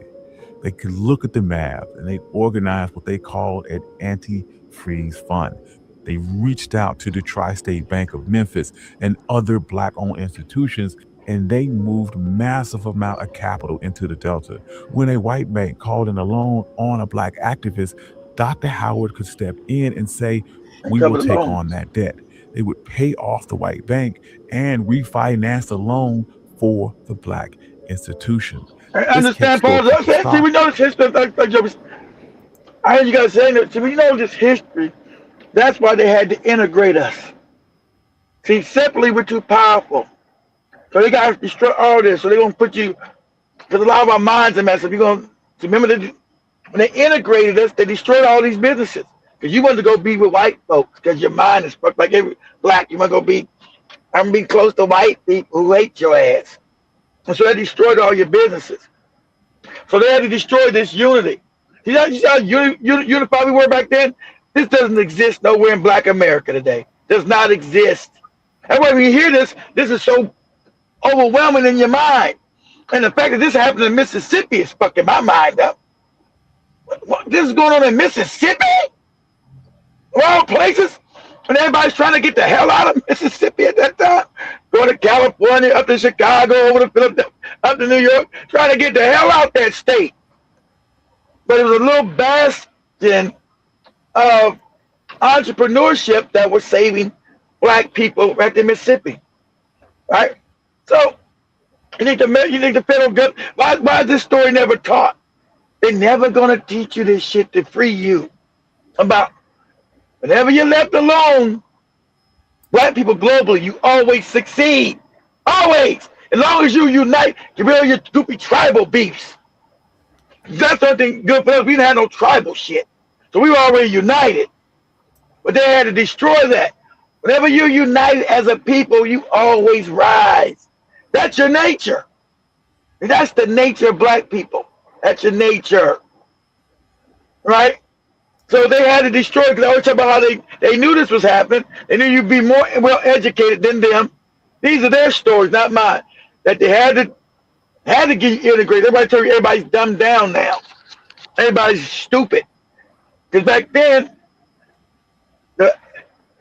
They could look at the math and they organized what they called an anti-freeze fund. They reached out to the Tri-State Bank of Memphis and other black-owned institutions, and they moved massive amount of capital into the Delta. When a white bank called in a loan on a black activist, Dr. Howard could step in and say, "We will take on that debt." They would pay off the white bank and refinance the loan for the black institution. I understand, Paul. See, we know this history. I heard you guys saying that. See, we know this history. That's why they had to integrate us. See, separately we're too powerful. So they got to destroy all this. So they're going to put you, because a lot of our minds are messed up. You're going to remember that when they integrated us, they destroyed all these businesses. Because you want to go be with white folks, because your mind is fucked. Like every black, you want to go be, I'm going to be close to white people who hate your ass. And so they destroyed all your businesses. So they had to destroy this unity. You see how unified we were back then? This doesn't exist nowhere in black America today. Does not exist. That's why when you hear this, this is so overwhelming in your mind. And the fact that this happened in Mississippi is fucking my mind up. What, this is going on in Mississippi? Of all places? And everybody's trying to get the hell out of Mississippi at that time. Going to California, up to Chicago, over to Philadelphia, up to New York, trying to get the hell out that state. But it was a little bastion of entrepreneurship that was saving black people right in Mississippi. right? So you think the federal government, why is this story never taught? They're never gonna teach you this shit to free you about whenever you're left alone. Black people globally, you always succeed. Always. As long as you unite, get rid of your stupid tribal beefs. That's something good for us. We didn't have no tribal shit. So we were already united. But they had to destroy that. Whenever you're united as a people, you always rise. That's your nature. And that's the nature of black people. That's your nature. Right? So they had to destroy, because I always talk about how they knew this was happening. They knew you'd be more well educated than them. These are their stories, not mine. That they had to get you integrated. Everybody tell you everybody's dumbed down now. Everybody's stupid. Because back then,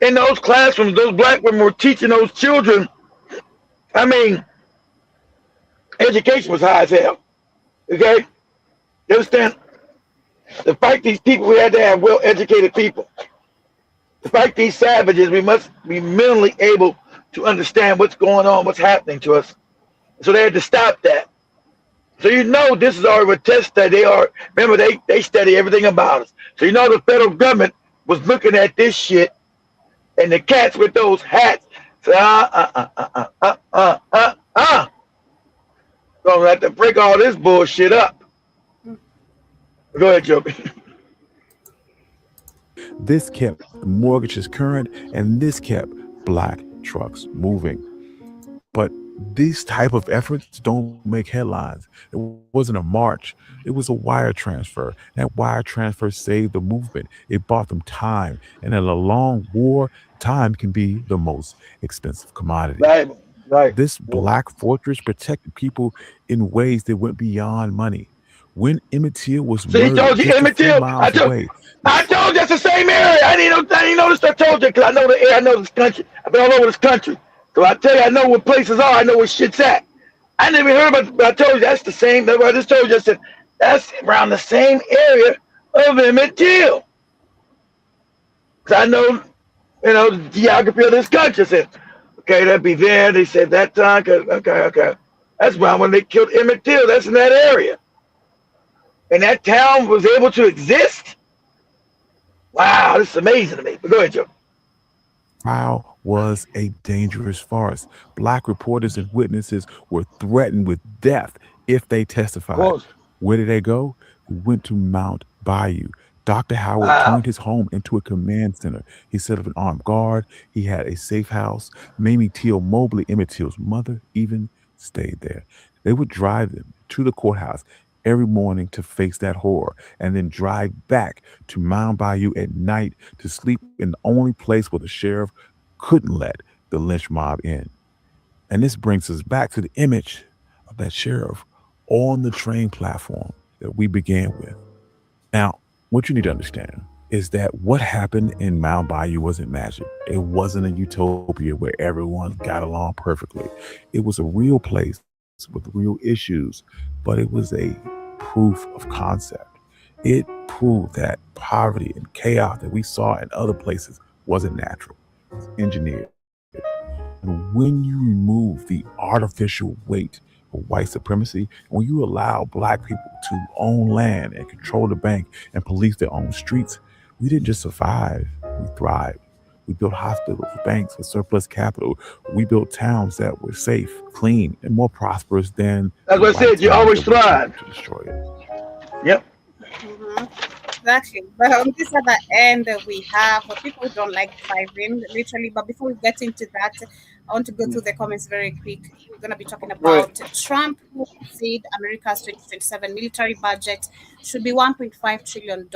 in those classrooms, those black women were teaching those children. I mean, education was high as hell. Okay? You understand? To fight these people, we had to have well-educated people. To fight these savages, we must be mentally able to understand what's going on, what's happening to us. So they had to stop that. So you know this is already a test that they are. Remember, they study everything about us. So you know the federal government was looking at this shit, and the cats with those hats. So, gonna have to break all this bullshit up. Go ahead, Joby. This kept mortgages current, and this kept black trucks moving. But these type of efforts don't make headlines. It wasn't a march. It was a wire transfer. That wire transfer saved the movement. It bought them time. And in a long war, time can be the most expensive commodity. Right. This black fortress protected people in ways that went beyond money. When Emmett Till was murdered, he told you Emmett Till. I told you that's the same area. I didn't know this. I told you because I know the area. I know this country. I've been all over this country. So I tell you, I know where places are. I know where shit's at. I never heard about it, but I told you that's the same. That's what I just told you. I said that's around the same area of Emmett Till. Because I know, the geography of this country. I said, okay, that'd be there. They said that time. Okay. That's around when they killed Emmett Till. That's in that area. And that town was able to exist? Wow, this is amazing to me. But go ahead, Joe. Trial was a dangerous farce. Black reporters and witnesses were threatened with death if they testified. Where did they go? They went to Mount Bayou. Dr. Howard turned his home into a command center. He set up an armed guard. He had a safe house. Mamie Till Mobley, Emmett Till's mother, even stayed there. They would drive them to the courthouse every morning to face that horror, and then drive back to Mount Bayou at night to sleep in the only place where the sheriff couldn't let the lynch mob in. And this brings us back to the image of that sheriff on the train platform that we began with. Now, what you need to understand is that what happened in Mount Bayou wasn't magic. It wasn't a utopia where everyone got along perfectly. It was a real place with real issues, but it was a proof of concept. It proved that poverty and chaos that we saw in other places wasn't natural. It was engineered. And when you remove the artificial weight of white supremacy, when you allow black people to own land and control the bank and police their own streets, we didn't just survive, we thrived. We built hospitals, banks with surplus capital. We built towns that were safe, clean, and more prosperous than... That's what I said, you always thrive. ...to destroy it. Yep. Exactly. But on this other end, we have people who don't like driving, literally. But before we get into that, I want to go through the comments very quick. We're going to be talking about Trump, who said America's 2027 military budget should be $1.5 trillion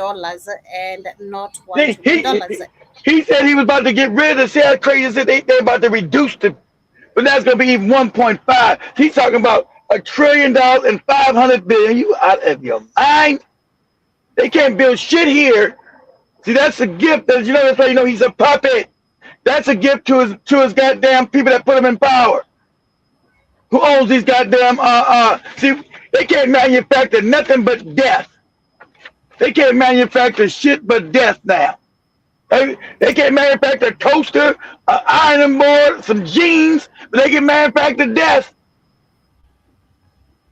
and not $1 trillion. He said he was about to get rid of. See how crazy is it? They're about to reduce it, but that's going to be even 1.5. He's talking about $1 trillion and 500 billion. You out of your mind? They can't build shit here. See, that's a gift. That's why he's a puppet. That's a gift to his goddamn people that put him in power. Who owns these goddamn see, they can't manufacture nothing but death. They can't manufacture shit but death now. They can manufacture a toaster, an ironing board, some jeans, but they can manufacture death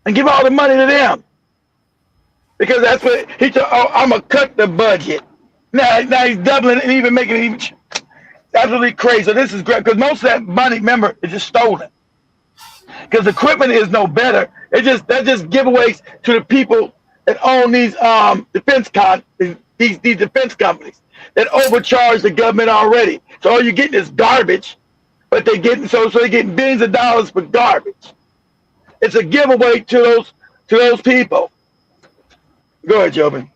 and give all the money to them. Because that's what he said, oh, I'm going to cut the budget. Now he's doubling it and even making it even absolutely crazy. So this is great because most of that money, remember, is just stolen. Because the equipment is no better. That's just giveaways to the people that own these these defense companies that overcharge the government already. So all you're getting is garbage, but they're getting so they're getting billions of dollars for garbage. It's a giveaway to those people. Go ahead, Jobin.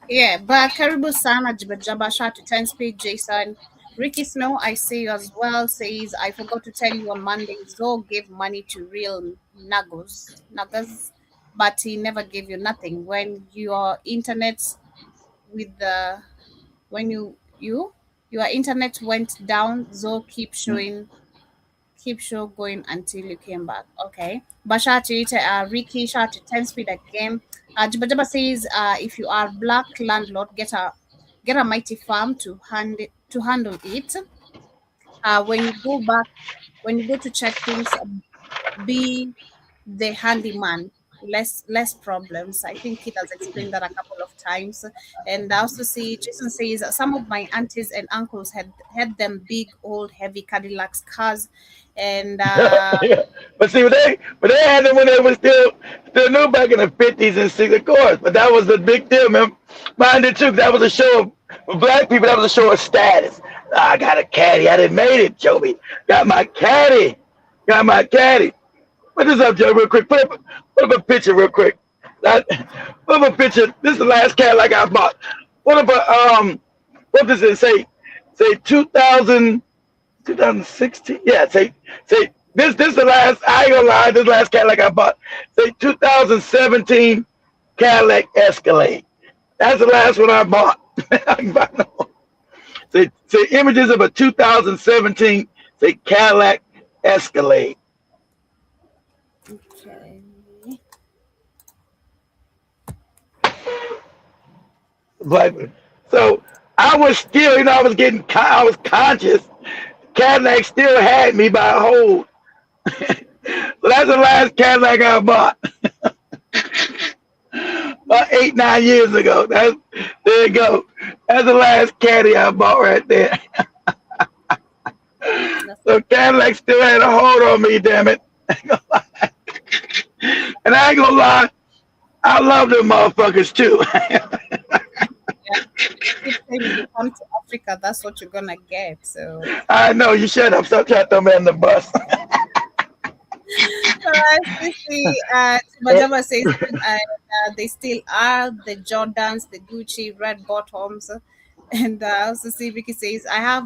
Yeah, but Karibu Sana Jabasha to 10 speed, Jason. Ricky Snow, I see you as well, says, I forgot to tell you on Monday, Zoe gave money to real nagas, but he never gave you nothing. When your internet your internet went down, Zoe keep show going until you came back. Okay. Basha Ricky shout to 10 speed again. Jabba says if you are black landlord, get a mighty farm to handle it. When you go to check things, be the handyman. Less problems. I think he has explained that a couple of times. And I also see Jason says some of my aunties and uncles had them big old heavy Cadillacs cars, and yeah. But see, they had them when they were still new back in the 50s and 60s, of course. But that was the big deal, man. Mine did too. That was a show of black people. That was a show of status. I got a caddy. I done made it, Joby. Got my caddy. Put this up, Joe, real quick. Put up a picture real quick. Put up a picture. This is the last Cadillac I bought. What does it say? Say 2016? Yeah, say this is the last, I ain't gonna lie, this is the last Cadillac I bought. Say 2017 Cadillac Escalade. That's the last one I bought. I can buy no more. Say images of a 2017 Cadillac Escalade. okay. Like, so I was still, I was conscious. Cadillac still had me by a hold. So that's the last Cadillac I bought. About 8-9 years ago. There you go. That's the last caddy I bought right there. So Cadillac still had a hold on me, damn it. And I ain't gonna lie, I love them motherfuckers too. If you come to Africa, that's what you're gonna get. So I know, you shut up. Stop trying to throw me on the bus. Majama says they still are the Jordans, the Gucci, red bottoms. And also see Vicky says, I have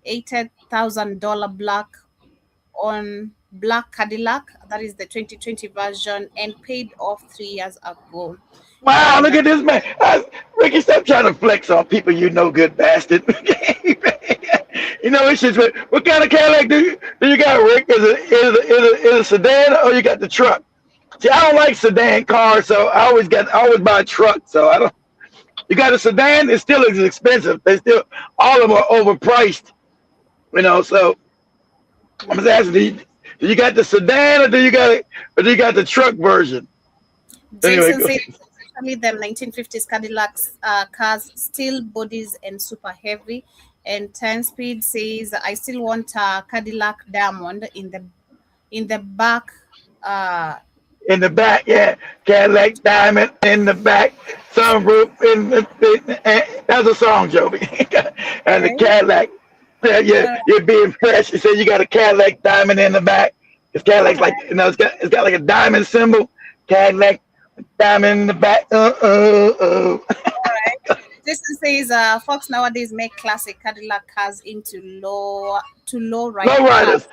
$80,000 black Cadillac. That is the 2020 version and paid off 3 years ago. Wow, look at this man. Ricky, stop trying to flex on people, you no good bastard. It's just, what kind of Cadillac do you got, Rick? Is it a sedan or you got the truck? See, I don't like sedan cars, so I always buy a truck. So I don't. You got a sedan, it still is expensive. All of them are overpriced. So I'm just asking, do you got the sedan or do you got the truck version? Jason says, especially them 1950s Cadillacs cars, steel bodies and super heavy. And 10 Speed says, I still want a Cadillac Diamond in the back. In the back, yeah. Cadillac Diamond in the back. Sunroof that's a song, Joby. And the Cadillac. Yeah, you're being fresh. You said you got a Cadillac Diamond in the back. It's Cadillac's like, it's got like a diamond symbol. Cadillac Diamond in the back. All right. Jason says Fox nowadays make classic Cadillac cars into low riders. Low riders.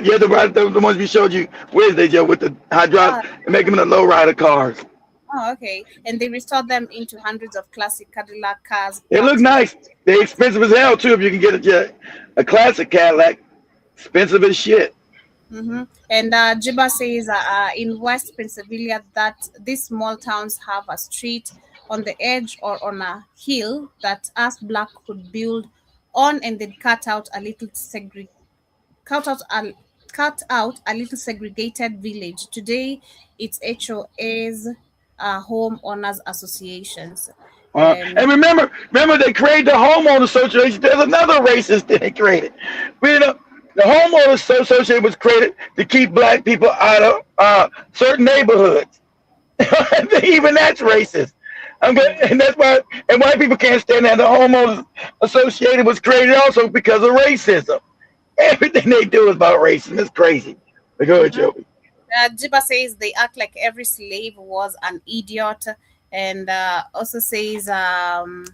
Yeah, the ones we showed you Wednesday, Joe, with the hydraulic, and make them into low rider cars. Oh, okay. And they restored them into hundreds of classic Cadillac cars. They look nice. They're expensive as hell too. If you can get a classic Cadillac, expensive as shit. Mm-hmm. And Jiba says in West Pennsylvania that these small towns have a street on the edge or on a hill that us black could build on, and then cut out a little segregated village. Today, it's HOAs, homeowners associations. And remember, they created the homeowners association. There's another racist that they created. The homeowners association was created to keep black people out of certain neighborhoods. Even that's racist. And that's why, and white people can't stand that. The homeowners association was created also because of racism. Everything they do is about racism. It's crazy. But go ahead, Joey. Jiba says they act like every slave was an idiot, and also says Ashatwan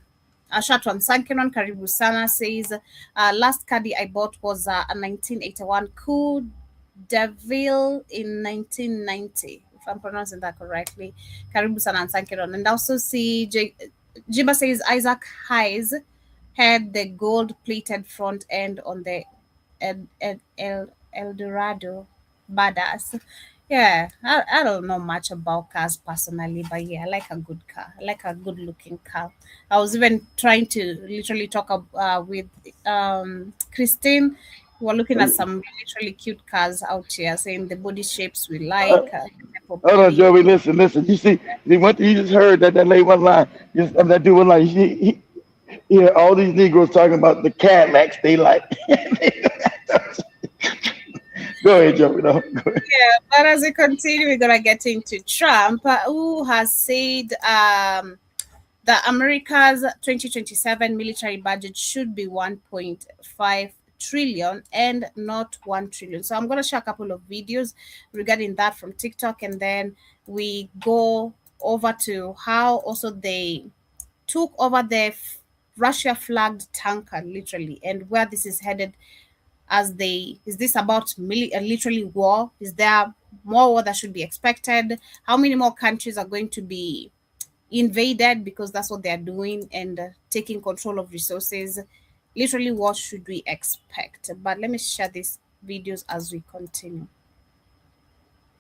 Sankinon Karibu Sana says last caddy I bought was a 1981 Coup Deville in 1990, if I'm pronouncing that correctly. Karibu Sana and Sankinon. And also see Jiba says Isaac Hayes had the gold-plated front end on the Eldorado Badass. Yeah, I don't know much about cars personally, but yeah, I like a good car. I like a good-looking car. I was even trying to literally talk with Christine. We were looking at some literally cute cars out here, saying the body shapes we like. Hold on, Joey. Listen. You see what you just heard that lady one line. That dude one line. All these Negroes talking about the Cadillacs they like. Go ahead, Joey. No, go ahead. Yeah, but as we continue, we're gonna get into Trump, who has said that America's 2027 military budget should be 1.5 trillion and not 1 trillion. So I'm gonna share a couple of videos regarding that from TikTok, and then we go over to how also they took over the Russia flagged tanker literally, and where this is headed. Is this about literally war? Is there more war that should be expected? How many more countries are going to be invaded because that's what they're doing, and taking control of resources? Literally, what should we expect? But let me share these videos as we continue.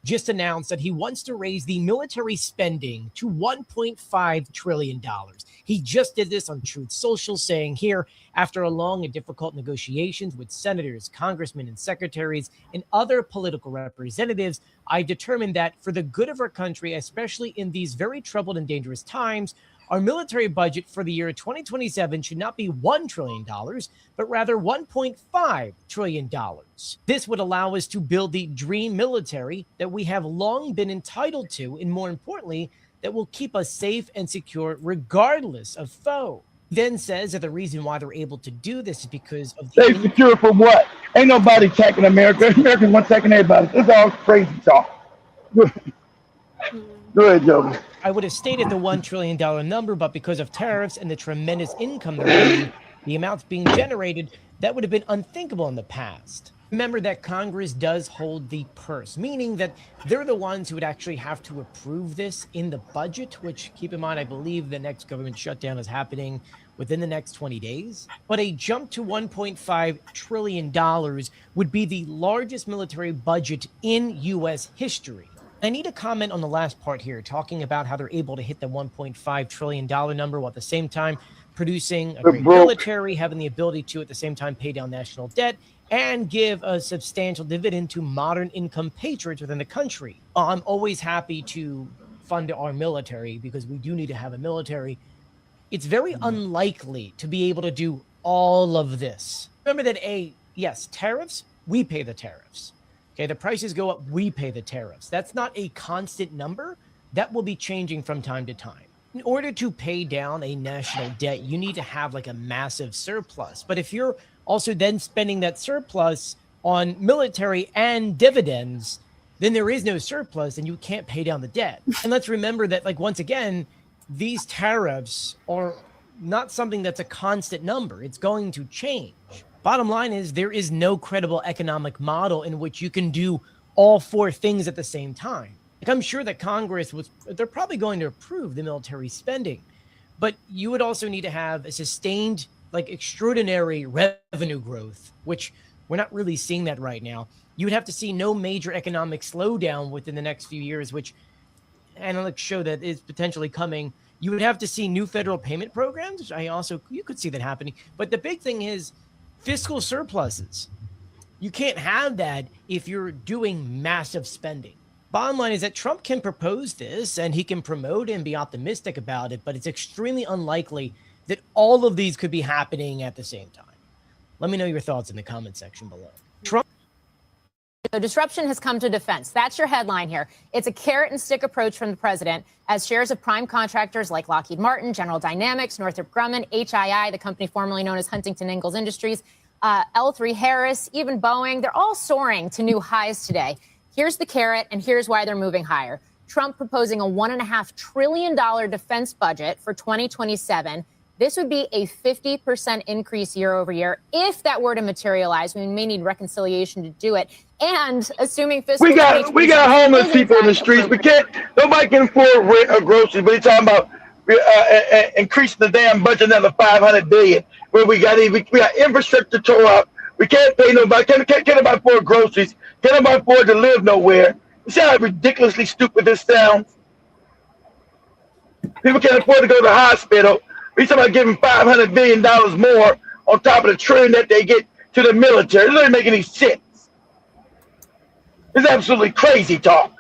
Just announced that he wants to raise the military spending to $1.5 trillion. He just did this on Truth Social, saying here, after a long and difficult negotiations with senators, congressmen, and secretaries, and other political representatives, I determined that for the good of our country, especially in these very troubled and dangerous times, our military budget for the year 2027 should not be $1 trillion, but rather $1.5 trillion. This would allow us to build the dream military that we have long been entitled to, and more importantly, that will keep us safe and secure regardless of foe. Then says that the reason why they're able to do this is because of the safe, secure from what? Ain't nobody attacking America. Americans want attacking everybody. It's all crazy talk. Go ahead, Joe. I would have stated the $1 trillion number, but because of tariffs and the tremendous income they're getting, the amounts being generated, that would have been unthinkable in the past. Remember that Congress does hold the purse, meaning that they're the ones who would actually have to approve this in the budget, which, keep in mind, I believe the next government shutdown is happening within the next 20 days. But a jump to $1.5 trillion would be the largest military budget in U.S. history. I need to comment on the last part here, talking about how they're able to hit the $1.5 trillion number while at the same time producing a great military, having the ability to at the same time pay down national debt and give a substantial dividend to modern income patriots within the country. I'm always happy to fund our military because we do need to have a military. It's very unlikely to be able to do all of this. Remember that yes, tariffs, we pay the tariffs. Okay, the prices go up, we pay the tariffs. That's not a constant number. That will be changing from time to time. In order to pay down a national debt, you need to have like a massive surplus. But if you're also then spending that surplus on military and dividends, then there is no surplus and you can't pay down the debt. And let's remember that, like, once again, these tariffs are not something that's a constant number. It's going to change. Bottom line is there is no credible economic model in which you can do all four things at the same time. Like, I'm sure that Congress they're probably going to approve the military spending, but you would also need to have a sustained, like, extraordinary revenue growth, which we're not really seeing that right now. You would have to see no major economic slowdown within the next few years, which analysts show that is potentially coming You would have to see new federal payment programs, which you could see that happening. But the big thing is fiscal surpluses. You can't have that if you're doing massive spending. Bottom line is that Trump can propose this and he can promote it and be optimistic about it, but it's extremely unlikely that all of these could be happening at the same time. Let me know your thoughts in the comment section below. Trump. So disruption has come to defense. That's your headline here. It's a carrot and stick approach from the president as shares of prime contractors like Lockheed Martin, General Dynamics, Northrop Grumman, HII, the company formerly known as Huntington Ingalls Industries, L3 Harris, even Boeing, they're all soaring to new highs today. Here's the carrot, and here's why they're moving higher. Trump proposing a $1.5 trillion defense budget for 2027. This would be a 50% increase year over year. If that were to materialize, we may need reconciliation to do it. And assuming fiscal, we got homeless people in the streets. Nobody can afford rent or groceries. But he's talking about increasing the damn budget another $500 billion. Where we got infrastructure tore up. We can't pay nobody. Can't nobody afford groceries. Can't nobody afford to live nowhere. You see how ridiculously stupid this sounds? People can't afford to go to the hospital. We're talking about giving $500 billion more on top of the trillion that they get to the military. It doesn't make any sense. It's absolutely crazy talk.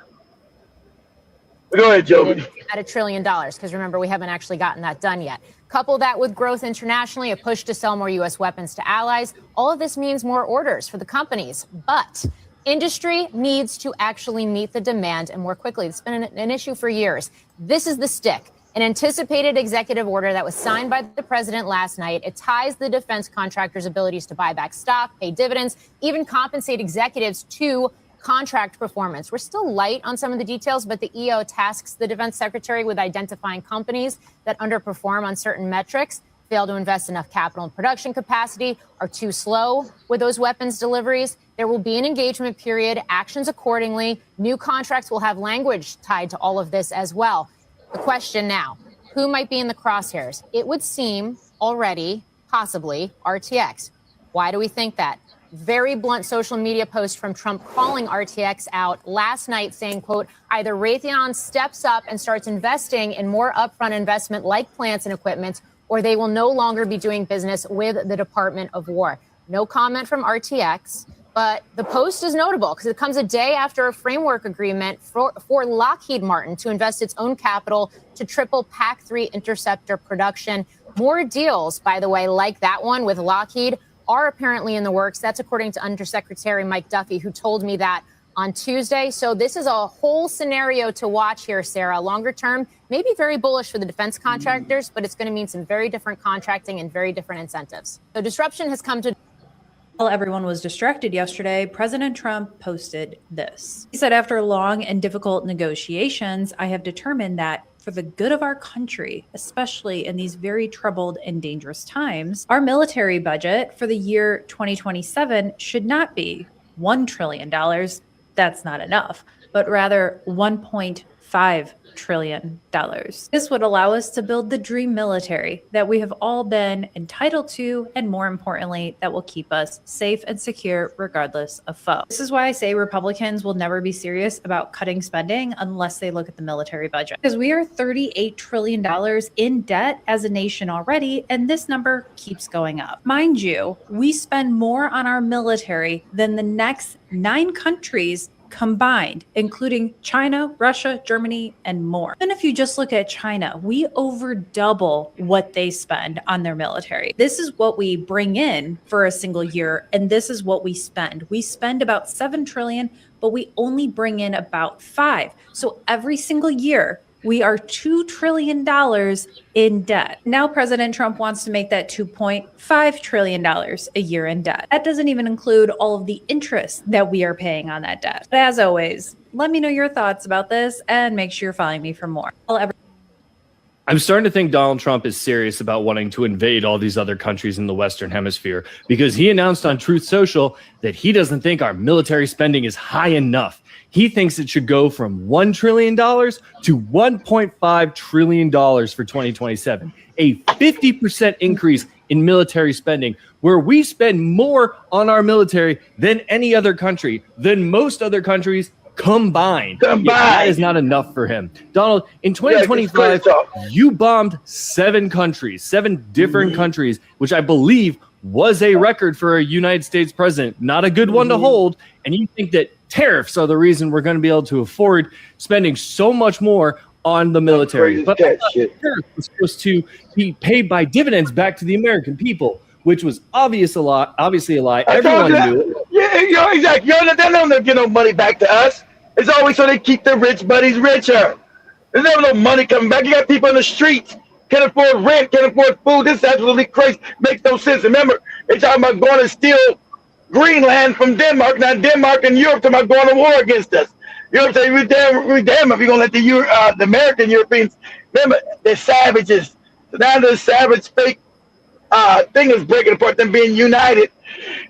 Go ahead, Joby. At $1 trillion, because remember, we haven't actually gotten that done yet. Couple that with growth internationally, a push to sell more U.S. weapons to allies. All of this means more orders for the companies. But industry needs to actually meet the demand and more quickly. It's been an issue for years. This is the stick. An anticipated executive order that was signed by the president last night. It ties the defense contractors' abilities to buy back stock, pay dividends, even compensate executives to contract performance. We're still light on some of the details, but the EO tasks the defense secretary with identifying companies that underperform on certain metrics, fail to invest enough capital and production capacity, are too slow with those weapons deliveries. There will be an engagement period, actions accordingly. New contracts will have language tied to all of this as well. The question now, who might be in the crosshairs? It would seem already, possibly, RTX. Why do we think that? Very blunt social media post from Trump calling RTX out last night saying, quote, either Raytheon steps up and starts investing in more upfront investment like plants and equipment, or they will no longer be doing business with the Department of War. No comment from RTX, but the post is notable because it comes a day after a framework agreement for Lockheed Martin to invest its own capital to triple PAC-3 interceptor production. More deals, by the way, like that one with Lockheed are apparently in the works. That's according to Undersecretary Mike Duffy, who told me that on Tuesday. So this is a whole scenario to watch here, Sarah. Longer term, maybe very bullish for the defense contractors, but it's going to mean some very different contracting and very different incentives. So disruption has come to... While everyone was distracted yesterday, President Trump posted this. He said, after long and difficult negotiations, I have determined that for the good of our country, especially in these very troubled and dangerous times, our military budget for the year 2027 should not be $1 trillion. That's not enough, but rather $1.5 trillion. This would allow us to build the dream military that we have all been entitled to, and more importantly, that will keep us safe and secure regardless of foe. This is why I say Republicans will never be serious about cutting spending unless they look at the military budget. Because we are $38 trillion in debt as a nation already, and this number keeps going up. Mind you, we spend more on our military than the next 9 countries combined, including China, Russia, Germany, and more. And if you just look at China, we over double what they spend on their military. This is what we bring in for a single year, and this is what we spend. We spend about $7 trillion, but we only bring in about $5. So every single year, we are $2 trillion in debt. Now President Trump wants to make that $2.5 trillion a year in debt. That doesn't even include all of the interest that we are paying on that debt. But as always, let me know your thoughts about this and make sure you're following me for more. I'm starting to think Donald Trump is serious about wanting to invade all these other countries in the Western Hemisphere, because he announced on Truth Social that he doesn't think our military spending is high enough. He thinks it should go from $1 trillion to $1.5 trillion for 2027, a 50% increase in military spending, where we spend more on our military than any other country, than most other countries combined. That is not enough for him. Donald, in 2025, you bombed 7 countries, 7 different countries, which I believe was a record for a United States president. Not a good one to hold. And you think that tariffs are the reason we're going to be able to afford spending so much more on the military. But tariffs was supposed to be paid by dividends back to the American people, which was obviously a lie. Everyone knew it. Yeah, exactly. They don't give no money back to us. It's always so they keep their rich buddies richer. There's never no money coming back. You got people in the streets, can't afford rent, can't afford food. This is absolutely crazy. Makes no sense. Remember, they're talking about going to steal Greenland from Denmark. Now Denmark and Europe talking about going to war against us. Europe say, we damn if you're going to let the American Europeans, remember, they're savages. So now the savage fake thing is breaking apart, them being united.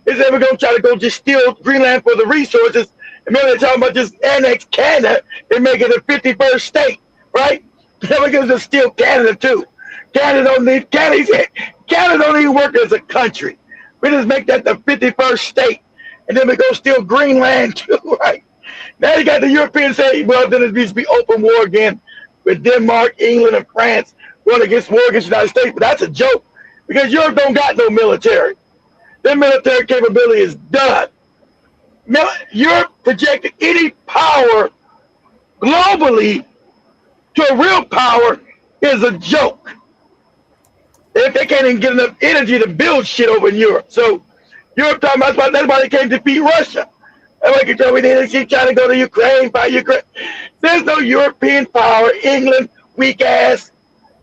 Is that we're going to try to go just steal Greenland for the resources. Remember, they're talking about just annex Canada and make it a 51st state, right? Then we're going to steal Canada too. Canada don't even work as a country. We just make that the 51st state, and then we go steal Greenland too, right? Now you got the Europeans saying, well, then it needs to be open war again with Denmark, England, and France going against war against the United States. But that's a joke because Europe don't got no military. Their military capability is done. Europe projected any power globally to a real power is a joke. If they can't even get enough energy to build shit over in Europe. So Europe talking about that's why they can't defeat Russia. And we can tell me they keep trying to go to Ukraine, fight Ukraine. There's no European power. England, weak ass.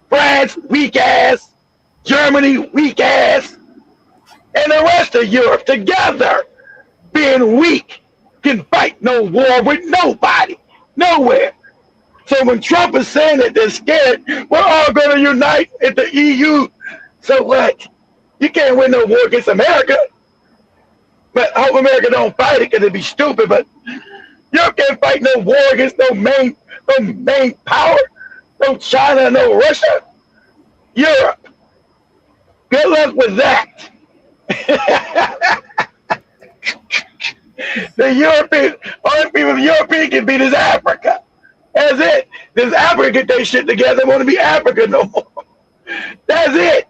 France, weak ass. Germany, weak ass. And the rest of Europe together, being weak, can fight no war with nobody, nowhere. So when Trump is saying that they're scared, we're all going to unite at the EU. So what? You can't win no war against America. But I hope America don't fight it because it'd be stupid. But Europe can't fight no war against no main power, no China, no Russia. Europe. Good luck with that. The only people the European can beat is Africa. That's it. Does Africa get their shit together? They want to be Africa no more. That's it.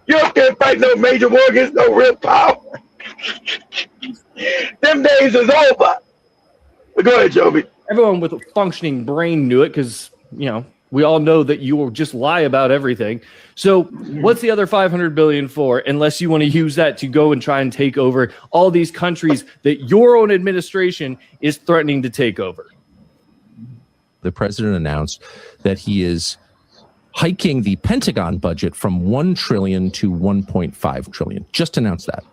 Europe can't fight no major war against no real power. Them days is over. But go ahead, Joby. Everyone with a functioning brain knew it because, we all know that you will just lie about everything. So what's the other $500 billion for, unless you want to use that to go and try and take over all these countries that your own administration is threatening to take over? The president announced that he is hiking the Pentagon budget from $1 trillion to $1.5 trillion. Just announced that.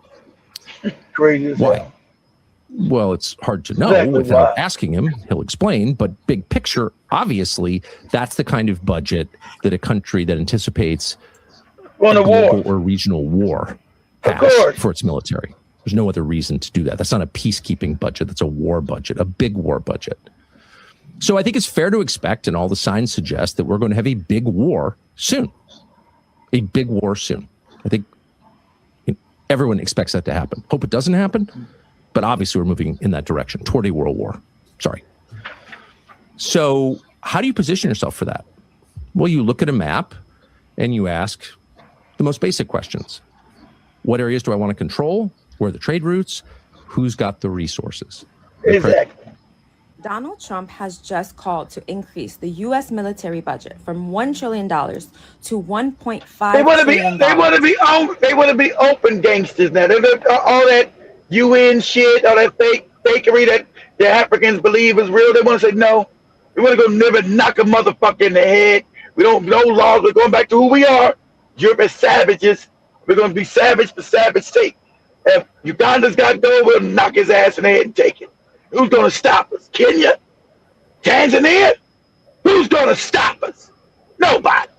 Crazy as Why? hell. Well, it's hard to know Exactly without why. asking him. He'll explain. But big picture, obviously, that's the kind of budget that a country that anticipates On a war. global or regional war Of has course. for its military. There's no other reason to do that. That's not a peacekeeping budget. That's a war budget, a big war budget. So I think it's fair to expect, and all the signs suggest, that we're going to have a big war soon. A big war soon. I think everyone expects that to happen. Hope it doesn't happen, but obviously we're moving in that direction, toward a world war. Sorry. So how do you position yourself for that? Well, you look at a map and you ask the most basic questions. What areas do I want to control? Where are the trade routes? Who's got the resources? Exactly. Donald Trump has just called to increase the U.S. military budget from $1 trillion to $1.5 They want to be open gangsters now. All that UN shit, all that fakery that the Africans believe is real. They want to say no. We want to go never knock a motherfucker in the head. We don't know laws. We're going back to who we are. Europe is savages. We're going to be savage for savage sake. If Uganda's got to go, we'll knock his ass in the head and take it. Who's going to stop us? Kenya? Tanzania? Who's going to stop us? Nobody.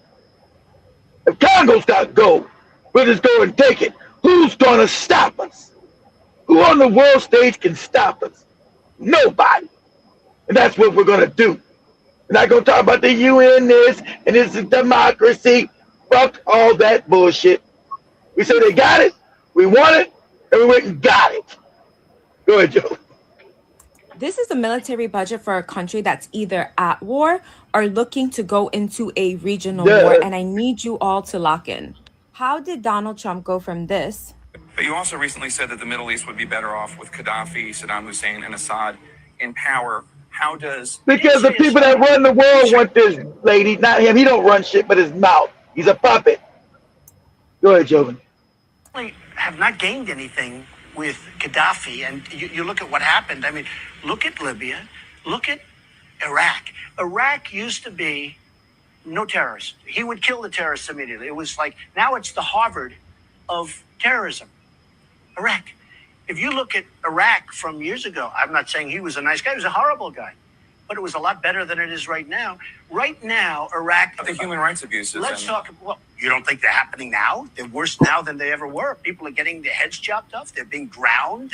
If Congo's got to go, we'll just go and take it. Who's going to stop us? Who on the world stage can stop us? Nobody. And that's what we're going to do. We're not going to talk about the UN this and this is democracy. Fuck all that bullshit. We said they got it, we want it, and we went and got it. Go ahead, Joe. This is a military budget for a country that's either at war or looking to go into a regional war, and I need you all to lock in. How did Donald Trump go from this? But you also recently said that the Middle East would be better off with Gaddafi, Saddam Hussein, and Assad in power. How does... Because the people that run the world want this lady, not him. He don't run shit but his mouth. He's a puppet. Go ahead, Joven. Have not gained anything with Gaddafi, and you look at what happened. I mean, look at Libya, look at Iraq. Iraq used to be no terrorists. He would kill the terrorists immediately. It was like, now it's the Harvard of terrorism. Iraq. If you look at Iraq from years ago, I'm not saying he was a nice guy, he was a horrible guy, but it was a lot better than it is right now. Right now, Iraq... The human rights abuses. Let's talk, well, you don't think they're happening now? They're worse now than they ever were. People are getting their heads chopped off. They're being drowned.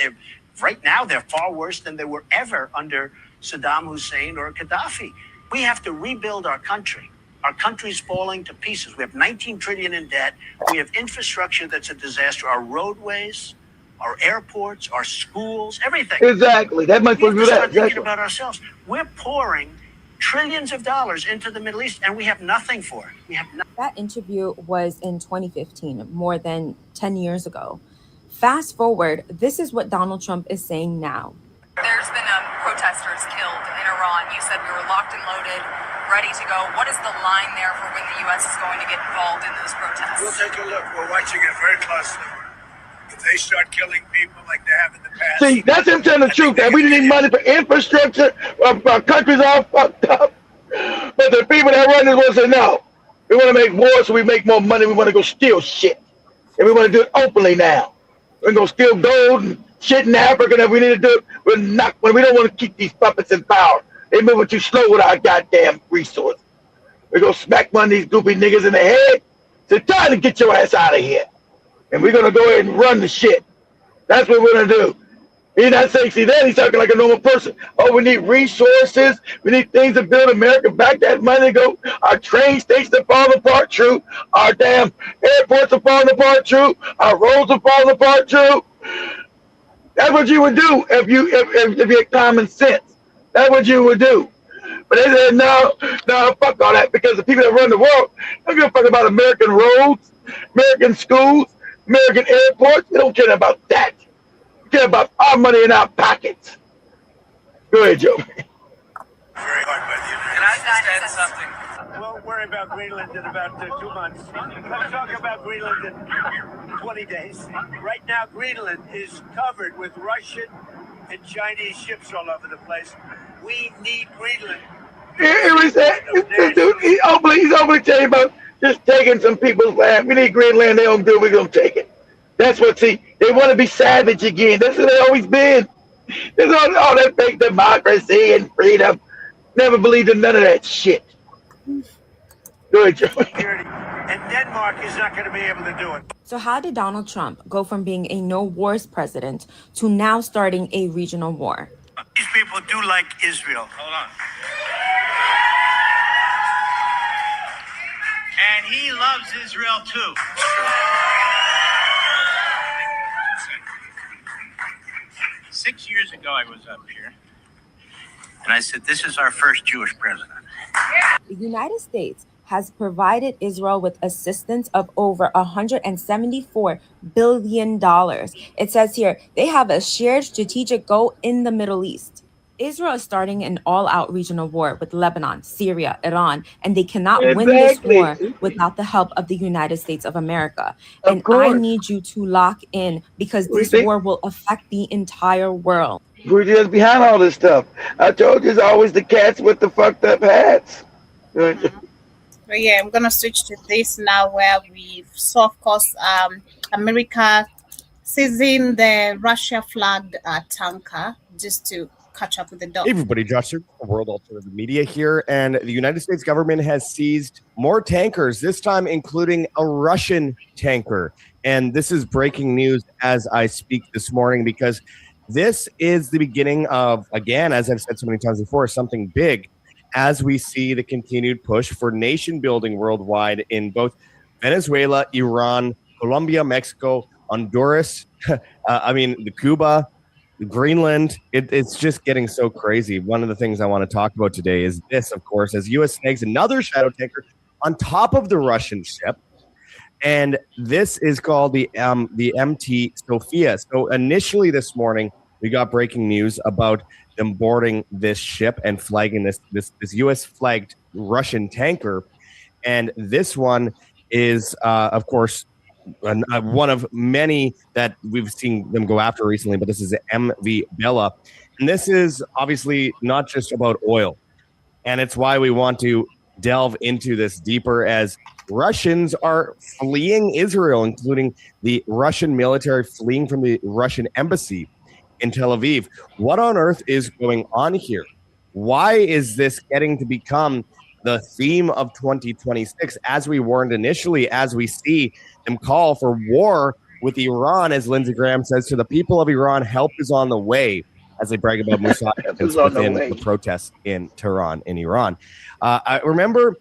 Right now, they're far worse than they were ever under Saddam Hussein or Gaddafi. We have to rebuild our country. Our country's falling to pieces. We have 19 trillion in debt. We have infrastructure that's a disaster. Our roadways, our airports, our schools, everything. Exactly. That might we have to do start that. thinking Exactly. about ourselves. We're pouring trillions of dollars into the Middle East, and we have nothing for it. We have nothing. That interview was in 2015, more than 10 years ago. Fast forward, this is what Donald Trump is saying now. There's been protesters killed in Iran. You said we were locked and loaded, ready to go. What is the line there for when the U.S. is going to get involved in those protests? We'll take a look. We're watching it very closely. If they start killing people like they have in the past. See, that's him telling the truth. That we didn't need money for infrastructure. Our country's all fucked up. But the people that run this will say, no, we want to make war so we make more money. We want to go steal shit. And we want to do it openly now. We're going to steal gold and shit in Africa that we need to do it. We're not, when we don't want to keep these puppets in power. They moving too slow with our goddamn resources. We're going to smack one of these goofy niggas in the head. It's time to get your ass out of here. And we're going to go ahead and run the shit. That's what we're going to do. He's not saying, see, then he's talking like a normal person. Oh, we need resources. We need things to build America back. That money go. Our train stations are falling apart, true. Our damn airports are falling apart, true. Our roads are falling apart, true. That's what you would do if you had common sense. That's what you would do. But they said, no, fuck all that, because the people that run the world don't give a fuck about American roads, American schools, American airports. They don't care about that. They care about our money in our pockets. Go ahead, Joe. Very hard by the Can I just add something? We'll worry about Greenland in about 2 months. Let's talk about Greenland in 20 days. Right now, Greenland is covered with Russian and Chinese ships all over the place. We need Greenland. He's openly telling you about just taking some people's land. We need Greenland. They don't do it. We're going to take it. That's what, see, they want to be savage again. That's what they always been. There's all that fake democracy and freedom. Never believed in none of that shit. Go ahead, Joe. And Denmark is not going to be able to do it. So how did Donald Trump go from being a no wars president to now starting a regional war? These people do like Israel. Hold on. And he loves Israel too. 6 years ago, I was up here, and I said, this is our first Jewish president. The United States has provided Israel with assistance of over $174 billion. It says here, they have a shared strategic goal in the Middle East. Israel is starting an all-out regional war with Lebanon, Syria, Iran, and they cannot win this war without the help of the United States of America. And I need you to lock in, because this war will affect the entire world. We're just behind all this stuff. I told you it's always the cats with the fucked up hats. But yeah, I'm gonna switch to this now, where we saw, of course, America seizing the Russia flagged tanker just to catch up with the dog. Hey everybody, Josh from World Alternative Media here, and the United States government has seized more tankers, this time including a Russian tanker. And this is breaking news as I speak this morning, because this is the beginning of, again, as I've said so many times before, something big, as we see the continued push for nation building worldwide in both Venezuela, Iran, Colombia, Mexico, Honduras, Cuba, Greenland, it's just getting so crazy. One of the things I want to talk about today is this, of course, as U.S. snags another shadow tanker on top of the Russian ship. And this is called the MT Sofia. So initially this morning, we got breaking news about them boarding this ship and flagging this U.S. flagged Russian tanker. And this one is, of course, one of many that we've seen them go after recently, but this is the MV Bella. And this is obviously not just about oil. And it's why we want to delve into this deeper, as Russians are fleeing Israel, including the Russian military fleeing from the Russian embassy in Tel Aviv. What on earth is going on here? Why is this getting to become the theme of 2026, as we warned initially, as we see them call for war with Iran, as Lindsey Graham says to the people of Iran, help is on the way, as they brag about Mossad within the protests in Tehran, in Iran. I remember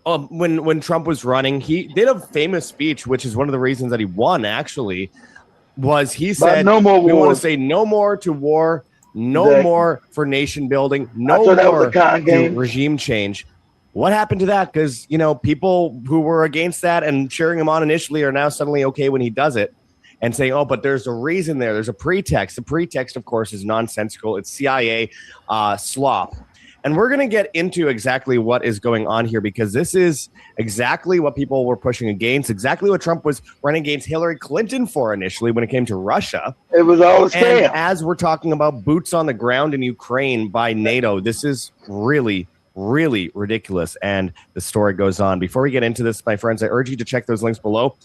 when Trump was running, he did a famous speech, which is one of the reasons that he won, actually, was he said, no more we want wars. to say no more to war, no Exactly. more for nation building, no thought that was more a con to game. regime change. What happened to that? Because, people who were against that and cheering him on initially are now suddenly okay when he does it and saying, oh, but there's a reason there. There's a pretext. The pretext, of course, is nonsensical. It's CIA slop. And we're going to get into exactly what is going on here, because this is exactly what people were pushing against, exactly what Trump was running against Hillary Clinton for initially when it came to Russia. It was all a scam. And as we're talking about boots on the ground in Ukraine by NATO, this is really, really ridiculous. And the story goes on. Before we get into this, my friends, I urge you to check those links below.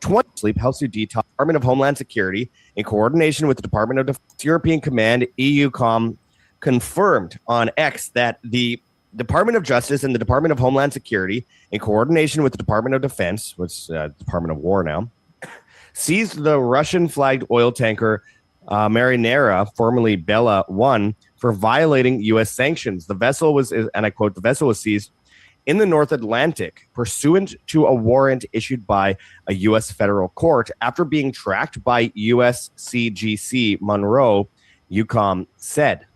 20 Sleep helps you detox. Department of Homeland Security, in coordination with the Department of Defense, European Command, EUCOM, confirmed on X that the Department of Justice and the Department of Homeland Security, in coordination with the Department of Defense, which is Department of War now, seized the Russian flagged oil tanker Marinera, formerly Bella 1, for violating U.S. sanctions. The vessel was, and I quote, the vessel was seized in the North Atlantic pursuant to a warrant issued by a U.S. federal court after being tracked by USCGC Monroe, EUCOM said.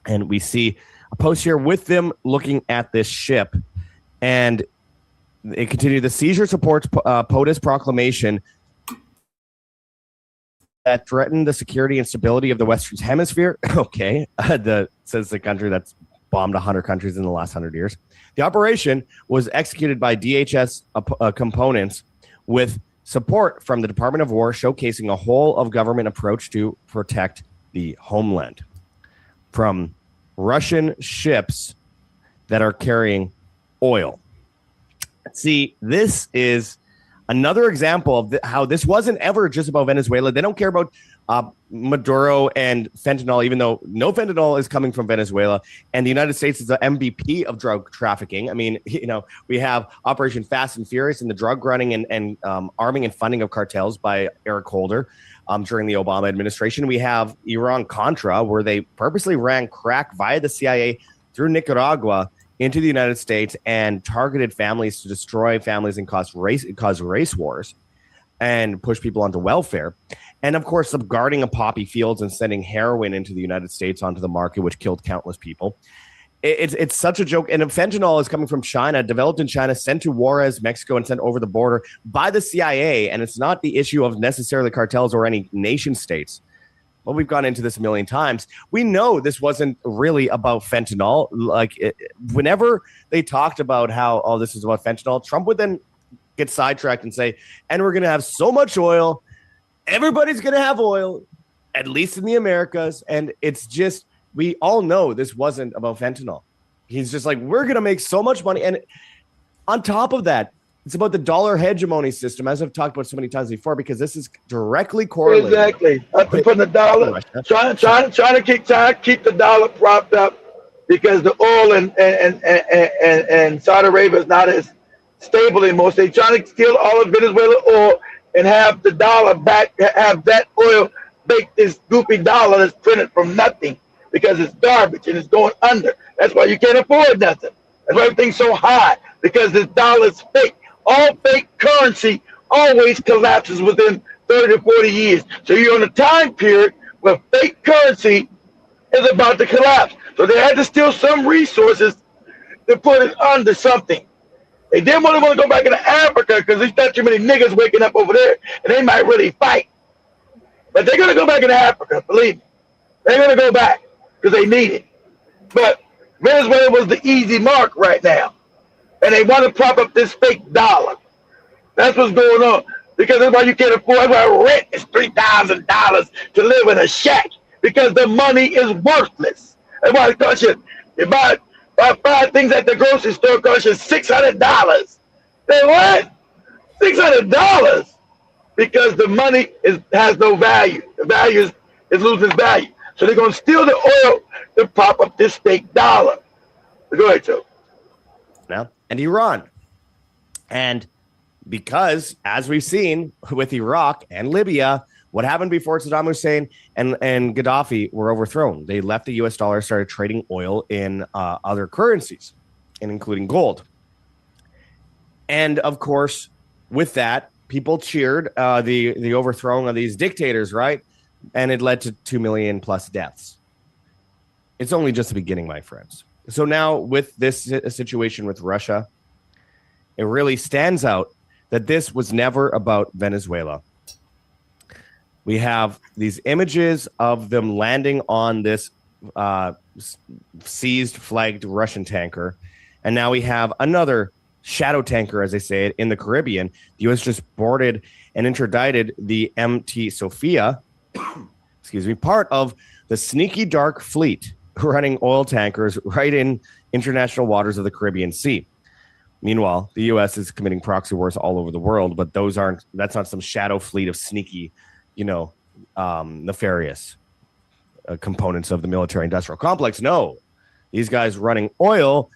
And we see a post here with them looking at this ship. And it continued, the seizure supports POTUS proclamation that threatened the security and stability of the Western Hemisphere. Okay, says the country that's bombed 100 countries in the last 100 years. The operation was executed by DHS components with support from the Department of War, showcasing a whole of government approach to protect the homeland from Russian ships that are carrying oil. See, this is another example of how this wasn't ever just about Venezuela. They don't care about Maduro and fentanyl, even though no fentanyl is coming from Venezuela. And the United States is the MVP of drug trafficking. I mean, we have Operation Fast and Furious and the drug running and arming and funding of cartels by Eric Holder during the Obama administration. We have Iran-Contra, where they purposely ran crack via the CIA through Nicaragua into the United States and targeted families to destroy families and cause race wars and push people onto welfare. And of course, subguarding of poppy fields and sending heroin into the United States onto the market, which killed countless people. It's such a joke. And fentanyl is coming from China, developed in China, sent to Juarez, Mexico, and sent over the border by the CIA. And it's not the issue of necessarily cartels or any nation states. Well, we've gone into this a million times. We know this wasn't really about fentanyl. Whenever they talked about how, oh, this is about fentanyl, Trump would then get sidetracked and say, and we're going to have so much oil. Everybody's going to have oil, at least in the Americas. And it's just, we all know this wasn't about fentanyl. He's just like, we're going to make so much money. And on top of that, it's about the dollar hegemony system, as I've talked about so many times before, because this is directly correlated. Exactly. Putting the dollar, trying to keep the dollar propped up, because the oil and Saudi Arabia is not as stable anymore. So they're trying to steal all of Venezuela oil and have the dollar back, have that oil make this goopy dollar that's printed from nothing, because it's garbage and it's going under. That's why you can't afford nothing. That's why everything's so high, because this dollar is fake. All fake currency always collapses within 30 to 40 years. So you're on a time period But fake currency is about to collapse. So they had to steal some resources to put it under something. They didn't want to go back into Africa because there's not too many niggas waking up over there, and they might really fight. But they're going to go back into Africa, believe me. They're going to go back because they need it. But Venezuela was the easy mark right now. And they want to prop up this fake dollar. That's what's going on. Because that's why you can't afford, that's why rent is $3,000 to live in a shack. Because the money is worthless. That's why it costs you buy 5 things at the grocery store costs you $600. Then what? $600? Because the money has no value. The value is losing its value. So they're going to steal the oil to prop up this fake dollar. Go ahead, Joe. Now, and Iran. And because, as we've seen with Iraq and Libya, what happened before Saddam Hussein and Gaddafi were overthrown? They left the U.S. dollar, started trading oil in other currencies, and including gold. And, of course, with that, people cheered the overthrowing of these dictators, right? And it led to 2 million plus deaths. It's only just the beginning, my friends. So now with this situation with Russia, it really stands out that this was never about Venezuela. We have these images of them landing on this seized, flagged Russian tanker. And now we have another shadow tanker, as they say it, in the Caribbean. The U.S. just boarded and interdicted the MT Sophia, excuse me, part of the sneaky dark fleet running oil tankers right in international waters of the Caribbean Sea. Meanwhile, the U.S. is committing proxy wars all over the world, but that's not some shadow fleet of sneaky, nefarious components of the military-industrial complex. No, these guys running oil,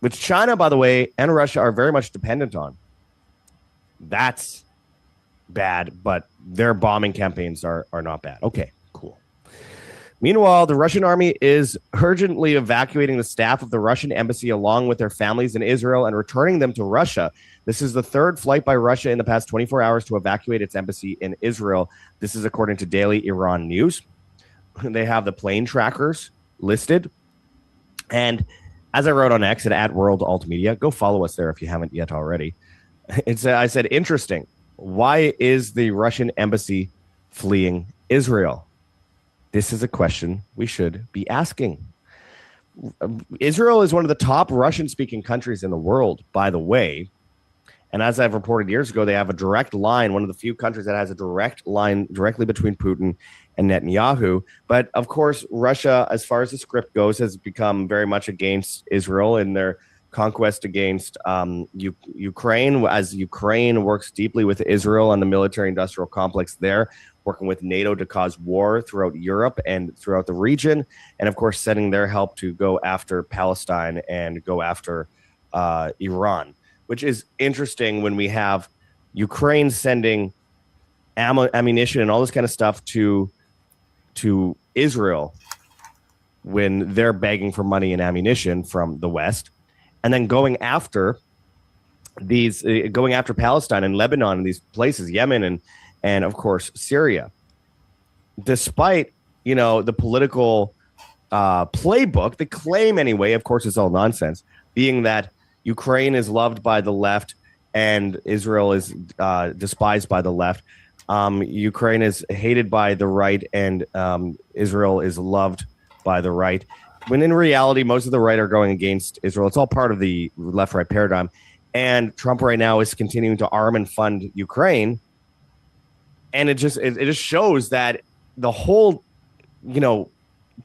which China, by the way, and Russia are very much dependent on. That's bad, but their bombing campaigns are not bad. Okay, cool. Meanwhile, the Russian army is urgently evacuating the staff of the Russian embassy along with their families in Israel and returning them to Russia. This is the third flight by Russia in the past 24 hours to evacuate its embassy in Israel. This is according to Daily Iran News. They have the plane trackers listed. And as I wrote on X at World Alt Media, go follow us there if you haven't yet already. I said, interesting. Why is the Russian embassy fleeing Israel? This is a question we should be asking. Israel is one of the top Russian-speaking countries in the world, by the way. And as I've reported years ago, they have a direct line, one of the few countries that has a direct line directly between Putin and Netanyahu. But of course, Russia, as far as the script goes, has become very much against Israel in their conquest against Ukraine, as Ukraine works deeply with Israel and the military-industrial complex there, working with NATO to cause war throughout Europe and throughout the region, and of course, sending their help to go after Palestine and go after Iran, which is interesting when we have Ukraine sending ammunition and all this kind of stuff to Israel when they're begging for money and ammunition from the West, and then going after Palestine and Lebanon and these places, Yemen and of course Syria. Despite the political playbook, the claim anyway, of course, it's all nonsense, being that Ukraine is loved by the left and Israel is despised by the left. Ukraine is hated by the right and Israel is loved by the right. When in reality, most of the right are going against Israel. It's all part of the left-right paradigm. And Trump right now is continuing to arm and fund Ukraine. And it just shows that the whole,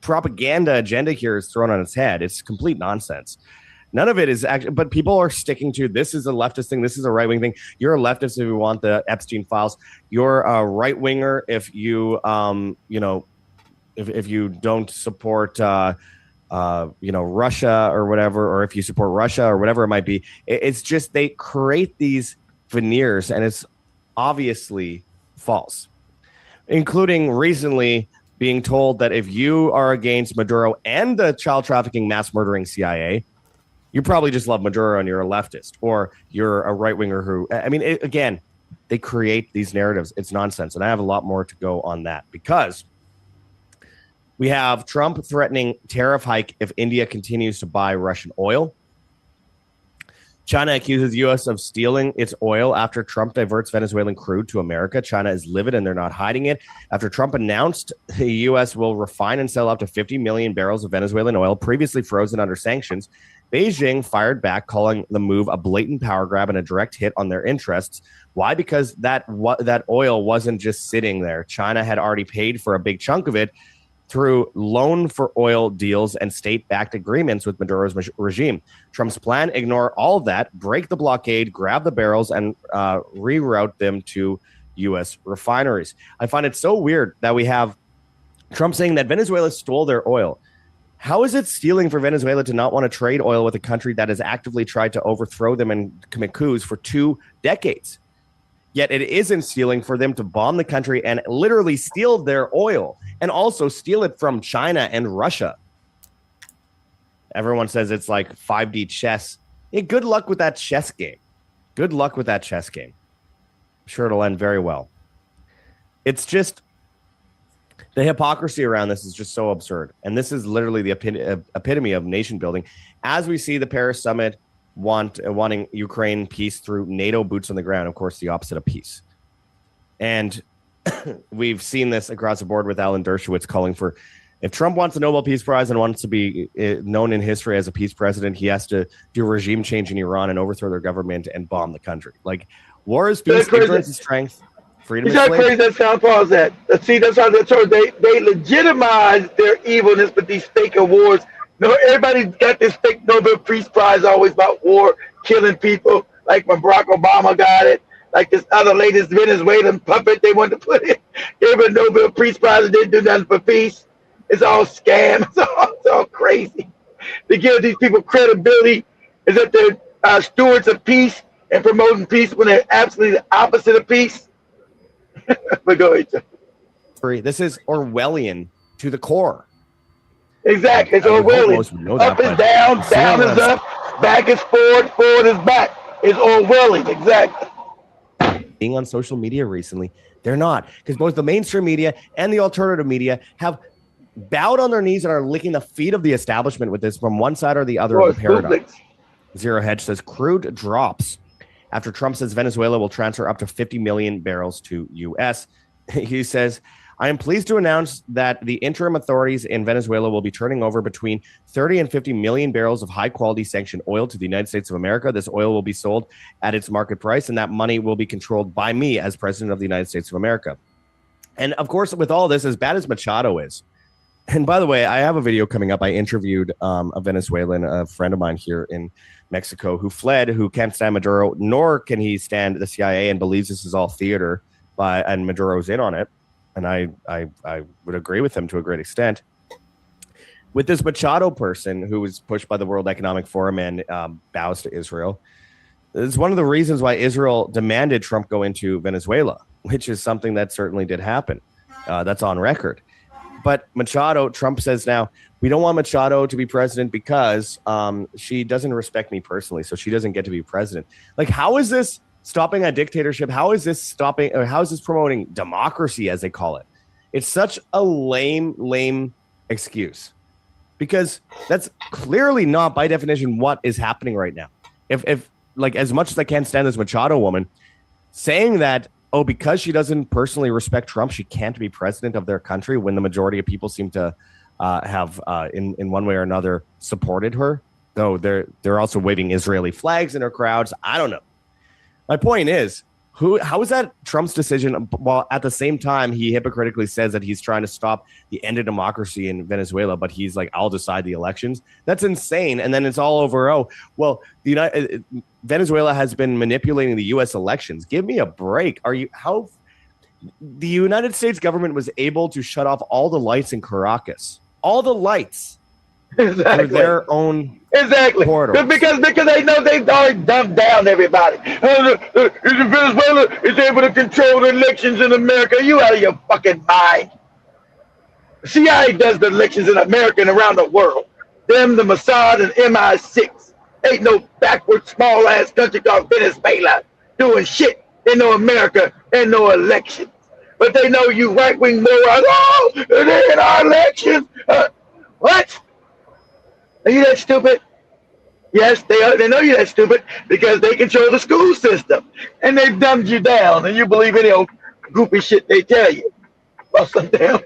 propaganda agenda here is thrown on its head. It's complete nonsense. None of it is actually, but people are sticking to this is a leftist thing. This is a right wing thing. You're a leftist if you want the Epstein files. You're a right winger if you, if you don't support, Russia or whatever, or if you support Russia or whatever it might be. It's just they create these veneers, and it's obviously false, including recently being told that if you are against Maduro and the child trafficking, mass murdering CIA, you probably just love Maduro and you're a leftist, or you're a right winger who, again, they create these narratives. It's nonsense. And I have a lot more to go on that because We have Trump threatening tariff hike if India continues to buy Russian oil. China accuses U.S. of stealing its oil after Trump diverts Venezuelan crude to America. China is livid and they're not hiding it. After Trump announced the U.S. will refine and sell up to 50 million barrels of Venezuelan oil previously frozen under sanctions, Beijing fired back, calling the move a blatant power grab and a direct hit on their interests. Why? Because that oil wasn't just sitting there. China had already paid for a big chunk of it through loan for oil deals and state-backed agreements with Maduro's regime. Trump's plan: ignore all of that, break the blockade, grab the barrels, and reroute them to U.S. refineries. I find it so weird that we have Trump saying that Venezuela stole their oil. How is it stealing for Venezuela to not want to trade oil with a country that has actively tried to overthrow them and commit coups for 2 decades? Yet it isn't stealing for them to bomb the country and literally steal their oil and also steal it from China and Russia. Everyone says it's like 5D chess. Hey, good luck with that chess game. Good luck with that chess game. I'm sure it'll end very well. It's just the hypocrisy around this is just so absurd. And this is literally the epitome of nation building. As we see the Paris summit wanting Ukraine peace through NATO boots on the ground, of course, the opposite of peace. And we've seen this across the board with Alan Dershowitz calling for, if Trump wants a Nobel Peace Prize and wants to be known in history as a peace president, he has to do regime change in Iran and overthrow their government and bomb the country. Like, war is peace, ignorance is strength, freedom is slavery. Crazy that sound Paul's at. See, that's how they legitimize their evilness with these fake awards. No, everybody's got this fake Nobel Peace Prize always about war, killing people, like when Barack Obama got it, like this other latest Venezuelan puppet they wanted to put in. Gave a Nobel Peace Prize and didn't do nothing for peace. It's all scam. It's all crazy. To give these people credibility is that they're stewards of peace and promoting peace when they're absolutely the opposite of peace. But go ahead. This is Orwellian to the core. Exactly. It's Orwellian. Up is down, down is up, back is forward, forward is back. It's Orwellian. Exactly. Being on social media recently, they're not, because both the mainstream media and the alternative media have bowed on their knees and are licking the feet of the establishment with this from one side or the other of the paradigm. Zero Hedge says crude drops after Trump says Venezuela will transfer up to 50 million barrels to U.S. He says, I am pleased to announce that the interim authorities in Venezuela will be turning over between 30 and 50 million barrels of high-quality sanctioned oil to the United States of America. This oil will be sold at its market price, and that money will be controlled by me as president of the United States of America. And, of course, with all this, as bad as Machado is, and by the way, I have a video coming up. I interviewed a Venezuelan, a friend of mine here in Mexico, who fled, who can't stand Maduro, nor can he stand the CIA and believes this is all theater, and Maduro's in on it. And I would agree with him to a great extent. With this Machado person who was pushed by the World Economic Forum and bows to Israel, it's one of the reasons why Israel demanded Trump go into Venezuela, which is something that certainly did happen. That's on record. But Machado, Trump says now, we don't want Machado to be president because she doesn't respect me personally, so she doesn't get to be president. Like, how is this stopping a dictatorship? How is this stopping, or how is this promoting democracy, as they call it? It's such a lame excuse, because that's clearly not, by definition, what is happening right now. If like, as much as I can't stand this Machado woman saying that, oh, because she doesn't personally respect Trump, she can't be president of their country, when the majority of people seem to have, in one way or another, supported her. Though they're also waving Israeli flags in her crowds. I don't know. My point is, how is that Trump's decision, while at the same time he hypocritically says that he's trying to stop the end of democracy in Venezuela, but he's like, I'll decide the elections? That's insane. And then it's all over, oh, well, Venezuela has been manipulating the U.S. elections. Give me a break. The United States government was able to shut off all the lights in Caracas. All the lights. Exactly. For their own corridors. Because they know they've already dumbed down everybody. Venezuela is able to control the elections in America. Are you out of your fucking mind? The CIA does the elections in America and around the world. Them, the Mossad, and MI6. Ain't no backward, small-ass country called Venezuela doing shit. Ain't no America, ain't no elections. but they know you right-wing morons. Oh, they're in our elections. What? Are you that stupid? Yes, they are. They know you're that stupid because they control the school system, and they've dumbed you down, and you believe any old goofy shit they tell you. Well, some damn,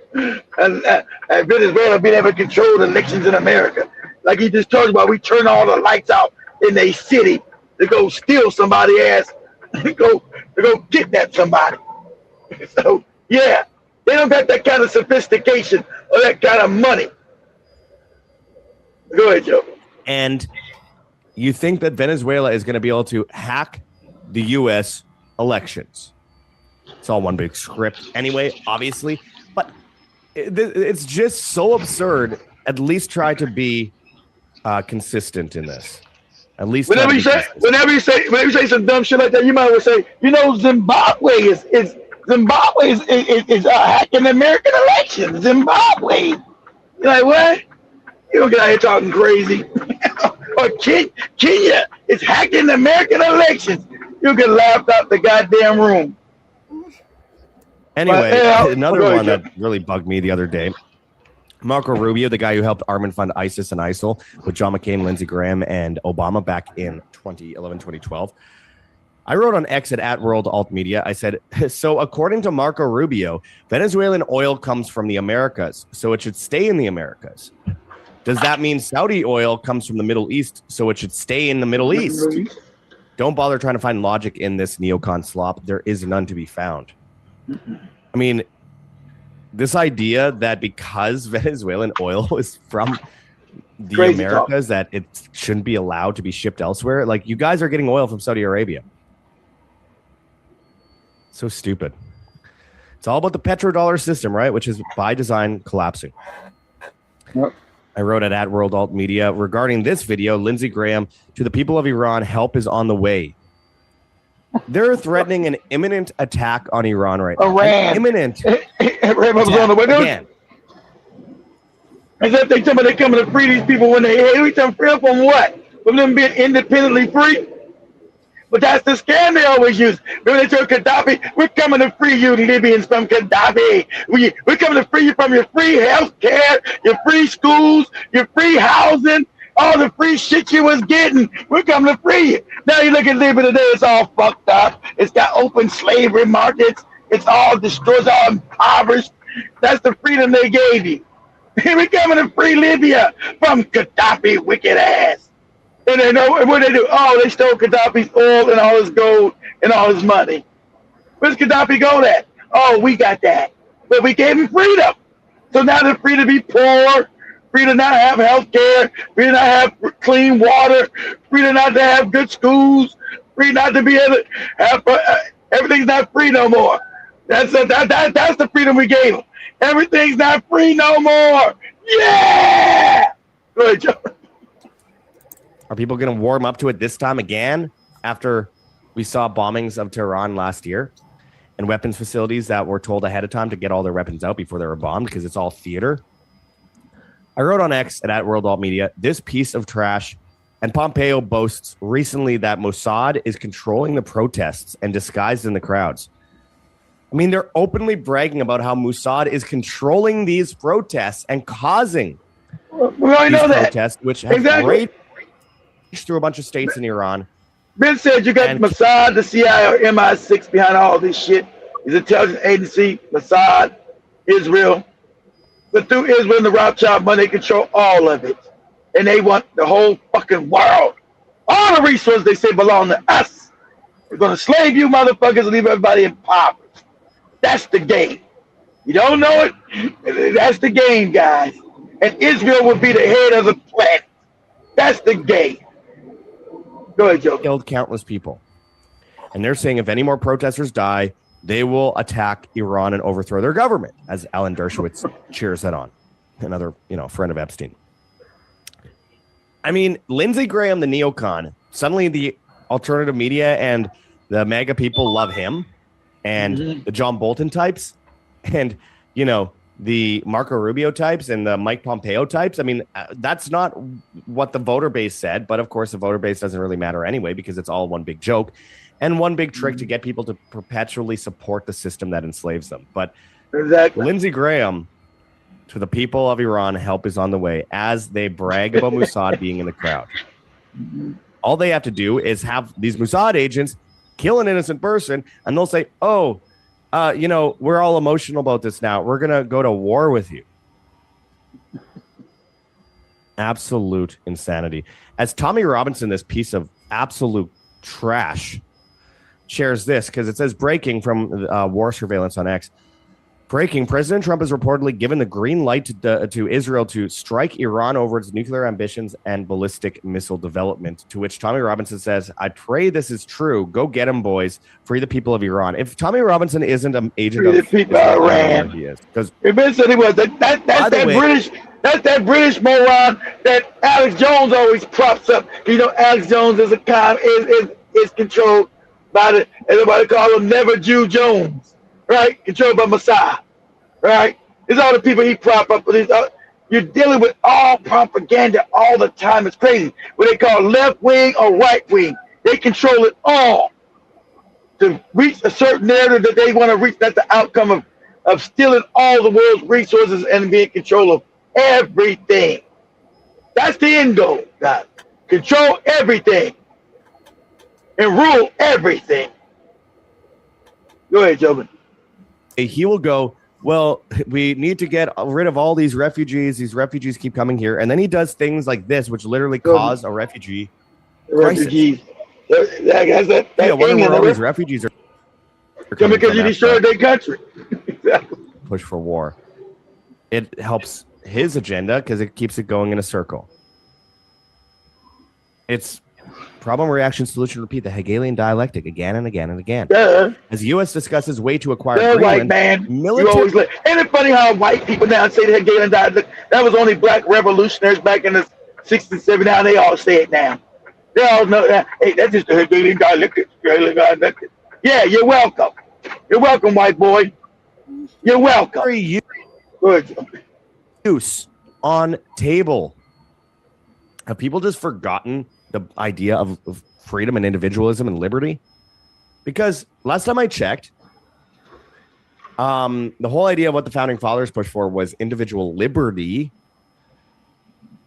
and Venezuela being able to control the elections in America, like he just talked about. We turn all the lights out in a city to go steal somebody's ass, to go kidnap somebody. So yeah, they don't got that kind of sophistication or that kind of money. Go ahead, Joe. And you think that Venezuela is going to be able to hack the U.S. elections? It's all one big script anyway, obviously. But it's just so absurd. At least try to be consistent in this. At least whenever you say some dumb shit like that, you might as well say, Zimbabwe is hacking the American elections. Zimbabwe. You're like, what? You don't get out here talking crazy. Or Kenya is hacking the American elections. You get laughed out the goddamn room. Anyway, another one that really bugged me the other day. Marco Rubio, the guy who helped Armin fund ISIS and ISIL with John McCain, Lindsey Graham, and Obama back in 2011, 2012. I wrote on X at World Alt Media. I said, so according to Marco Rubio, Venezuelan oil comes from the Americas, so it should stay in the Americas. Does that mean Saudi oil comes from the Middle East, so it should stay in the Middle East? Don't bother trying to find logic in this neocon slop. There is none to be found. I mean, this idea that because Venezuelan oil is from the Crazy Americas, that it shouldn't be allowed to be shipped elsewhere. Like, you guys are getting oil from Saudi Arabia. So stupid. It's all about the petrodollar system, right? Which is by design collapsing. Yep. I wrote it at World Alt Media regarding this video. Lindsey Graham, to the people of Iran, help is on the way. They're threatening an imminent attack on Iran right now. Iran. Imminent. Again. As if they're coming to free these people when we come free from what? From them being independently free? But that's the scam they always use. When they told Gaddafi, we're coming to free you Libyans from Gaddafi. We're coming to free you from your free health care, your free schools, your free housing, all the free shit you was getting. We're coming to free you. Now you look at Libya today, it's all fucked up. It's got open slavery markets. It's all destroyed, it's all impoverished. That's the freedom they gave you. We're coming to free Libya from Gaddafi wicked ass. And they know what they do. Oh, they stole Gaddafi's oil and all his gold and all his money. Where's Gaddafi go at? Oh, we got that. But we gave him freedom. So now they're free to be poor, free to not have health care, free to not have clean water, free to not to have good schools, free not to be able to have everything's not free no more. That's the freedom we gave them. Everything's not free no more. Yeah! Go ahead, Joe. Are people going to warm up to it this time again after we saw bombings of Tehran last year and weapons facilities that were told ahead of time to get all their weapons out before they were bombed because it's all theater? I wrote on X at World Alt Media, this piece of trash, and Pompeo boasts recently that Mossad is controlling the protests and disguised in the crowds. I mean, they're openly bragging about how Mossad is controlling these protests and causing we already know that. Protests, which have great through a bunch of states in Iran. Ben said you got Mossad, the CIA, or MI6 behind all this shit. His intelligence agency, Mossad, Israel. But through Israel and the Rothschild money, they control all of it. And they want the whole fucking world. All the resources they say belong to us. We're going to slave you motherfuckers and leave everybody impoverished. That's the game. You don't know it? That's the game, guys. And Israel will be the head of the planet. That's the game. Go ahead, Joe. Killed countless people. And they're saying if any more protesters die, they will attack Iran and overthrow their government, as Alan Dershowitz cheers that on. Another, friend of Epstein. I mean, Lindsey Graham, the neocon, suddenly the alternative media and the MAGA people love him and the John Bolton types. And, the Marco Rubio types and the Mike Pompeo types. I mean, that's not what the voter base said, but of course the voter base doesn't really matter anyway because it's all one big joke and one big trick to get people to perpetually support the system that enslaves them. But Lindsey Graham, to the people of Iran, help is on the way as they brag about Mossad being in the crowd. All they have to do is have these Mossad agents kill an innocent person and they'll say, oh, we're all emotional about this now. We're going to go to war with you. Absolute insanity. As Tommy Robinson, this piece of absolute trash, shares this, because it says breaking from war surveillance on X. Breaking, President Trump has reportedly given the green light to Israel to strike Iran over its nuclear ambitions and ballistic missile development, to which Tommy Robinson says, I pray this is true. Go get him, boys. Free the people of Iran. If Tommy Robinson isn't an agent of the people of Iran, he is. Because eventually was that's that British moron that Alex Jones always props up. You know, Alex Jones is is controlled by everybody call him Never Jew Jones. Right, controlled by Mossad, right? It's all the people he prop up. You're dealing with all propaganda all the time. It's crazy. What they call left wing or right wing, they control it all to reach a certain narrative that they want to reach. That's the outcome of stealing all the world's resources and being in control of everything. That's the end goal, guys. Control everything and rule everything. Go ahead, Jobin. He will go, well, we need to get rid of all these refugees. These refugees keep coming here. And then he does things like this, which literally cause a refugee crisis. Wonder where all these refugees are coming because you destroyed their country. Push for war. It helps his agenda because it keeps it going in a circle. It's problem, reaction, solution, repeat, the Hegelian dialectic again and again and again. As the U.S. discusses way to acquire Greenland, white man. You always ain't it funny how white people now say the Hegelian dialectic? That was only black revolutionaries back in the 60s and 70s. Now they all say it now. They all know that. Hey, that's just the Hegelian dialectic. Yeah, you're welcome. You're welcome, white boy. You're welcome. Good. Use on table. Have people just forgotten the idea of freedom and individualism and liberty? Because last time I checked, the whole idea of what the founding fathers pushed for was individual liberty,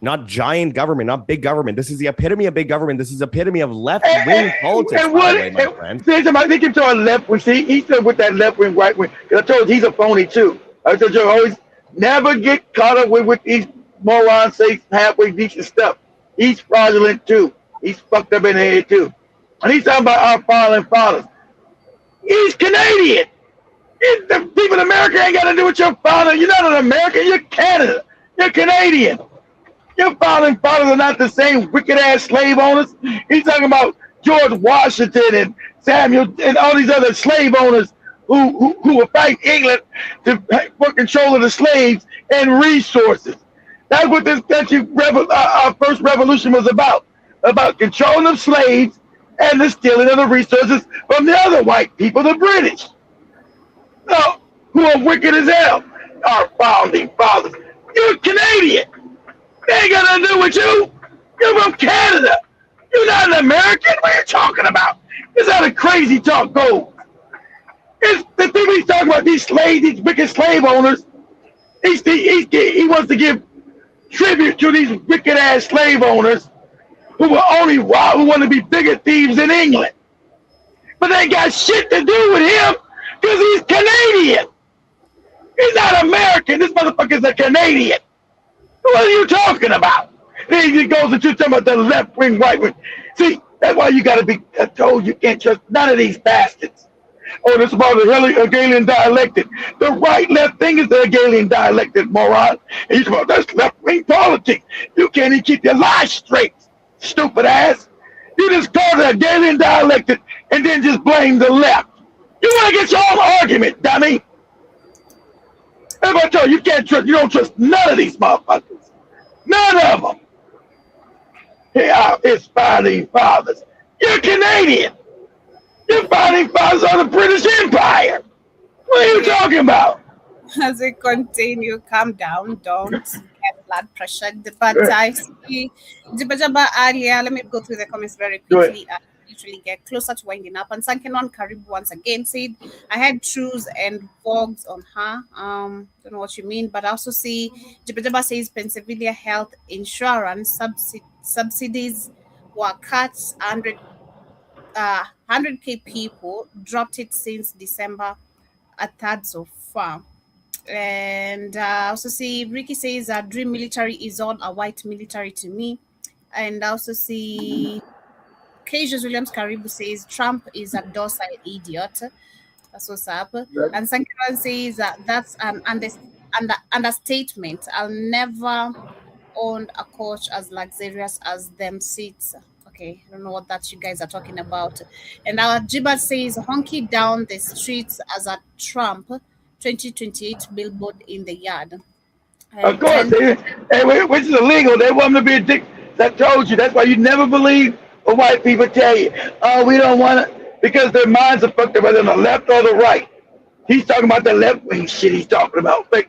not giant government, not big government. This is the epitome of big government. This is the epitome of left-wing politics, by the way, my friend. They keep talking left wing. See, he's still with that left wing, right wing. I told you he's a phony too. I told you always never get caught up with these morons say halfway decent stuff. He's fraudulent too. He's fucked up in the head too. And he's talking about our founding fathers. He's Canadian. The people in America ain't got to do with your father. You're not an American. You're Canada. You're Canadian. Your founding fathers are not the same wicked ass slave owners. He's talking about George Washington and Samuel and all these other slave owners who were fighting England for control of the slaves and resources. That's what this country, our first revolution was about controlling of slaves and the stealing of the resources from the other white people, the British, who are wicked as hell. Our founding fathers. You're Canadian. They ain't got nothing to do with you. You're from Canada. You're not an American. What are you talking about? This is how the crazy talk goes. It's the people he's talking about, these slaves, these wicked slave owners. He wants to give tribute to these wicked ass slave owners who want to be bigger thieves in England. But they ain't got shit to do with him because he's Canadian. He's not American. This motherfucker's a Canadian. What are you talking about? Then he goes into talking about the left wing, right wing. See, that's why you got to be told you can't trust none of these bastards. Oh, this is about the Hegelian dialectic. The right-left thing is the Hegelian dialectic, moron. And you're talking about that's left-wing politics. You can't even keep your lies straight, stupid ass. You just call it the Hegelian dialectic and then just blame the left. You want to get your own argument, dummy. Everybody tell you can't trust, you don't trust none of these motherfuckers. None of them. Here are his founding fathers. You're Canadian. Your founding fathers are the British Empire. What are you talking about? as we continue, calm down, don't get blood pressured. But I see Jibajaba earlier. Let me go through the comments very quickly. Literally get closer to winding up. And Sankenon Karibu once again said, I had truths and fogs on her. Don't know what you mean, but I also see Jibajaba says Pennsylvania Health Insurance subsidies were cut 100K people dropped it since December, a third so far. And I also see Ricky says dream military is all a white military to me. And I also see Cassius Williams Karibu says Trump is a docile idiot. That's what's up. And Sankaran says that's an understatement. I'll never own a coach as luxurious as them seats. Okay, I don't know what that you guys are talking about. And our Jiba says honky down the streets as a Trump 2028 billboard in the yard. Of course, which is illegal. They want them to be a dick. I told you. That's why you never believe what white people tell you. Oh, we don't want it because their minds are fucked up whether on the left or the right. He's talking about the left wing shit. He's talking about. But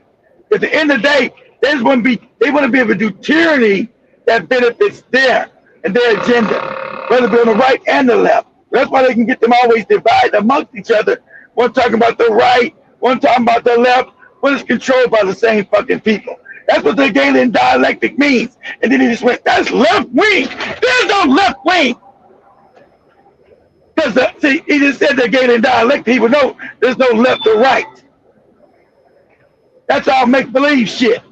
at the end of the day, they want to be able to do tyranny that benefits them and their agenda, whether it be on the right and the left. That's why they can get them always divided amongst each other. One talking about the right, one talking about the left, one is controlled by the same fucking people. That's what the Hegelian dialectic means. And then he just went, that's left wing. There's no left wing. Because he just said the Hegelian dialectic, people know there's no left or right. That's all make-believe shit.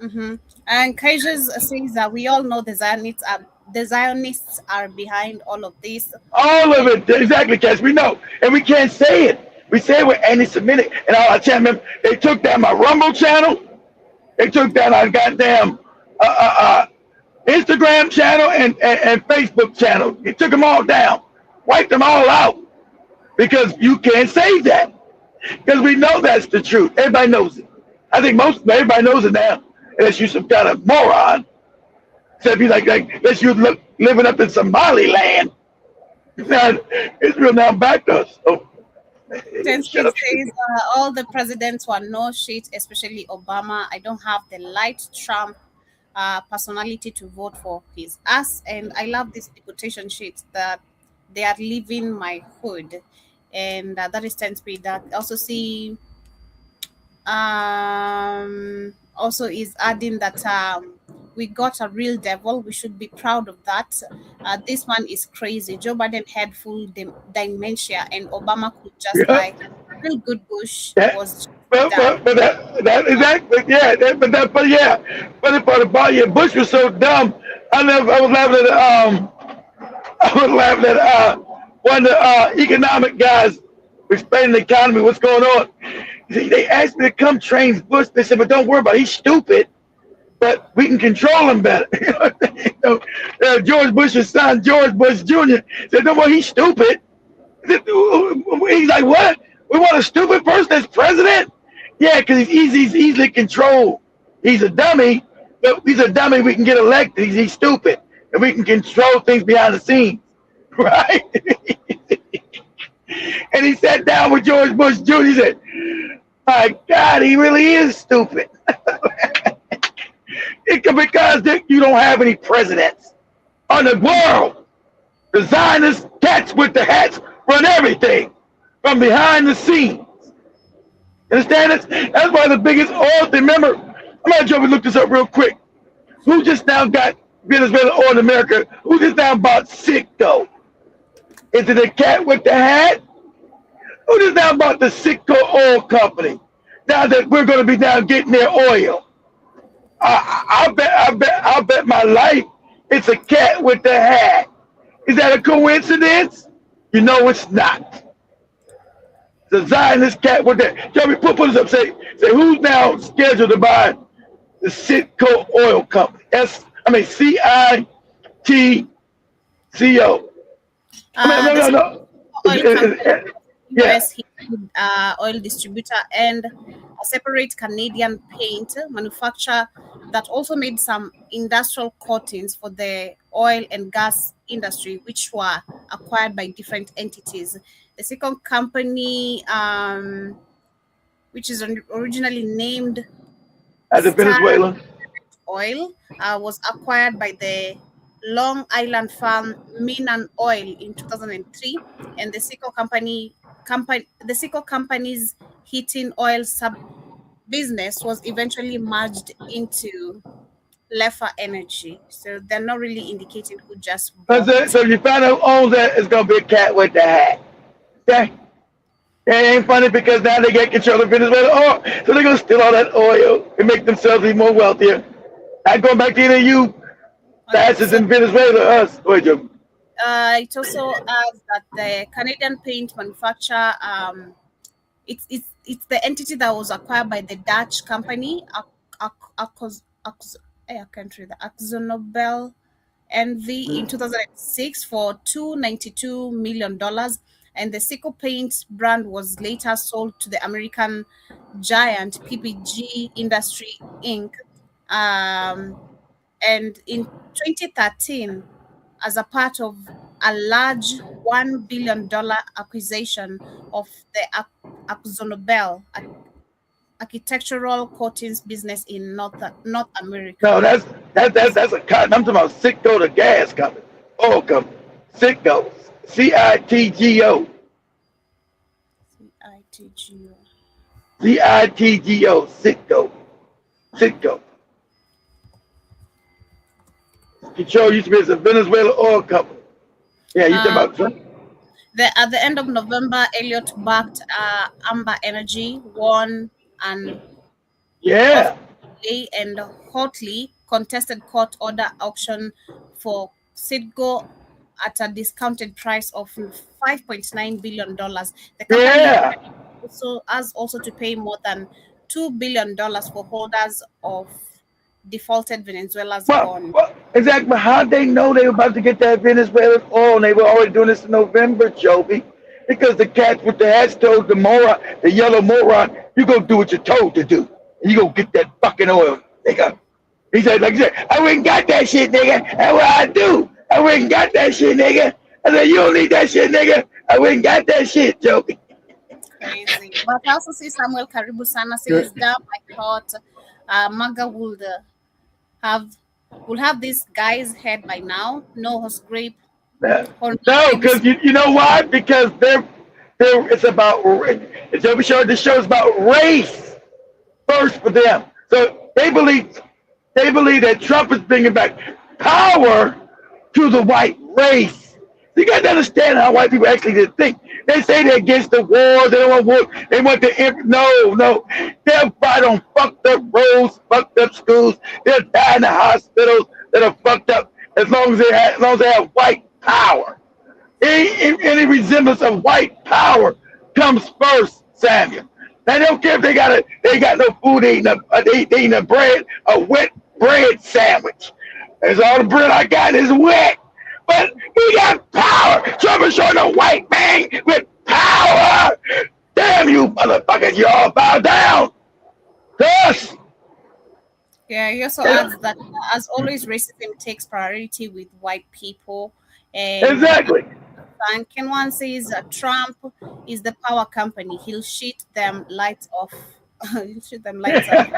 Mm-hmm. And Kaijas says that we all know the Zionists are behind all of this. All of it, exactly, Cass. We know, and we can't say it. We say it with anti-Semitic, and all I can't remember. They took down my Rumble channel. They took down our goddamn Instagram channel and Facebook channel. They took them all down, wiped them all out, because you can't say that. Because we know that's the truth. Everybody knows it. I think everybody knows it now. Unless you're some kind of moron. Except you unless you're living up in Somaliland. Israel now backed us. So, says all the presidents were no shit, especially Obama. I don't have the light Trump personality to vote for his ass. And I love this quotation sheet that they are leaving my hood. And that is 10 speed. That also see also is adding that we got a real devil. We should be proud of that. This one is crazy. Joe Biden had full dementia, and Obama could just like a real good Bush was. But that exactly, yeah. But the part about it, Bush was so dumb. I was laughing at one of the economic guys explaining the economy, what's going on. They asked me to come train Bush. They said, but don't worry about it. He's stupid, but we can control him better. George Bush's son, George Bush Jr., said, no, well, he's stupid. He's like, what? We want a stupid person as president? Yeah, because he's easily controlled. He's a dummy, but he's a dummy we can get elected. He's stupid, and we can control things behind the scenes, right? And he sat down with George Bush Jr. He said, my God, he really is stupid. Because you don't have any presidents on the world. The Zionist cats with the hats run everything from behind the scenes. Understand this? That's why the biggest oil thing. Remember, I'm going to jump and look this up real quick. Who just now got Venezuela oil in America? Who just now bought Citgo? Is it the cat with the hat? Who just now bought the Citgo Oil Company? Now that we're going to be down getting their oil. I'll bet my life it's a cat with the hat. Is that a coincidence? You know it's not. The Zionist cat with that. Tell me, put this up. Say who's now scheduled to buy the Citgo Oil Company? CITCO. No. US oil distributor and a separate Canadian paint manufacturer that also made some industrial coatings for the oil and gas industry, which were acquired by different entities. The second company which is originally named as a Venezuela Oil, was acquired by the Long Island firm Minan Oil in 2003, and the Seco company's heating oil sub business was eventually merged into Lefa Energy. So they're not really indicating who just bought. So if you find out who owns that, it's gonna be a cat with the hat. Okay. It ain't funny because now they get control of Venezuela oil, so they're gonna steal all that oil and make themselves even more wealthier. I'm going back to either you, bastards in Venezuela, us, or you. It also adds that the Canadian paint manufacturer, it's the entity that was acquired by the Dutch company, AkzoNobel NV in 2006 for $292 million. And the Seco Paint brand was later sold to the American giant PPG Industry Inc. And in 2013, as a part of a large $1 billion acquisition of the AkzoNobel architectural coatings business in North America. No, that's a cotton. I'm talking about Citgo, the gas company, oil company. Citgo, CITGO. CITGO, Citgo. Control used to be as a Venezuela oil company. Yeah, you talking about Trump? At the end of November, Elliott backed Amber Energy, won and hotly contested court order auction for Citgo at a discounted price of $5.9 billion. The company also to pay more than $2 billion for holders of defaulted Venezuela's bond. Exactly. But how they know they were about to get that Venezuelan oil and they were already doing this in November, Joby? Because the cats with the hats told the moron, the yellow moron, you go do what you're told to do. And you go get that fucking oil, nigga. He said, like I said, I went and got that shit, nigga. That's what I do. I went and got that shit, nigga. I said, you don't need that shit, nigga. I went and got that shit, Joby. Crazy. But I also see Samuel Karibu Sana says, damn, I thought MAGA would have this guy's head by now. No horse grape. No, because you know why? Because it's about this show is about race first for them. So they believe that Trump is bringing back power to the white race. You got to understand how white people actually think. They say they're against the war. They don't want war. They want the no. They'll fight on fucked up roads, fucked up schools. They'll die in the hospitals that are fucked up as long as they have white power. Any resemblance of white power comes first, Samuel. They don't care if they got no food eating a bread, a wet bread sandwich. That's all the bread I got is wet. But we got power. Trump is showing a white man with power. Damn you motherfuckers, you all bow down to us. Yeah, he also adds that as always, racism takes priority with white people. And exactly. And Kenwan says Trump is the power company. He'll shoot them lights off. He'll shoot them lights off.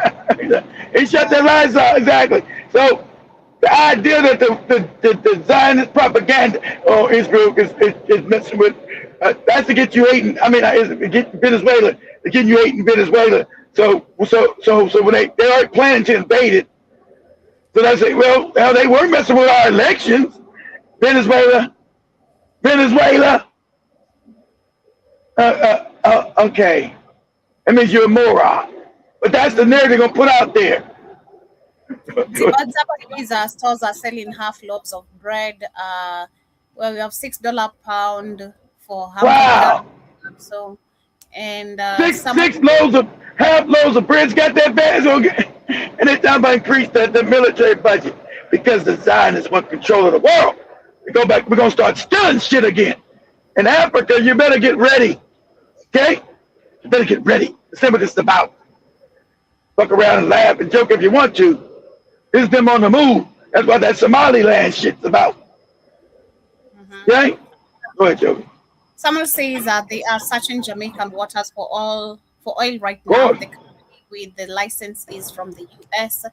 He shut their lights off, exactly. So the idea that the Zionist propaganda or Israel is messing with, that's to get you hating. I mean, get Venezuela, to get you hating Venezuela. So when they are planning to invade it, so they say, well, they were messing with our elections. Venezuela. Okay. That means you're a moron. But that's the narrative they're gonna put out there. The stores are selling half loaves of bread. Well, we have $6 pound for half. Wow. So, and six half loaves of bread's got that bad. And they're talking about increase the military budget because the Zionists want control of the world. We're gonna start stealing shit again. In Africa, you better get ready. Okay? You better get ready. That's what it's about. Fuck around and laugh and joke if you want to. This is them on the move. That's what that Somaliland shit's about. Okay? Go ahead, Joey. Someone says that they are searching Jamaican waters for for oil right now. The company with the license is from the US.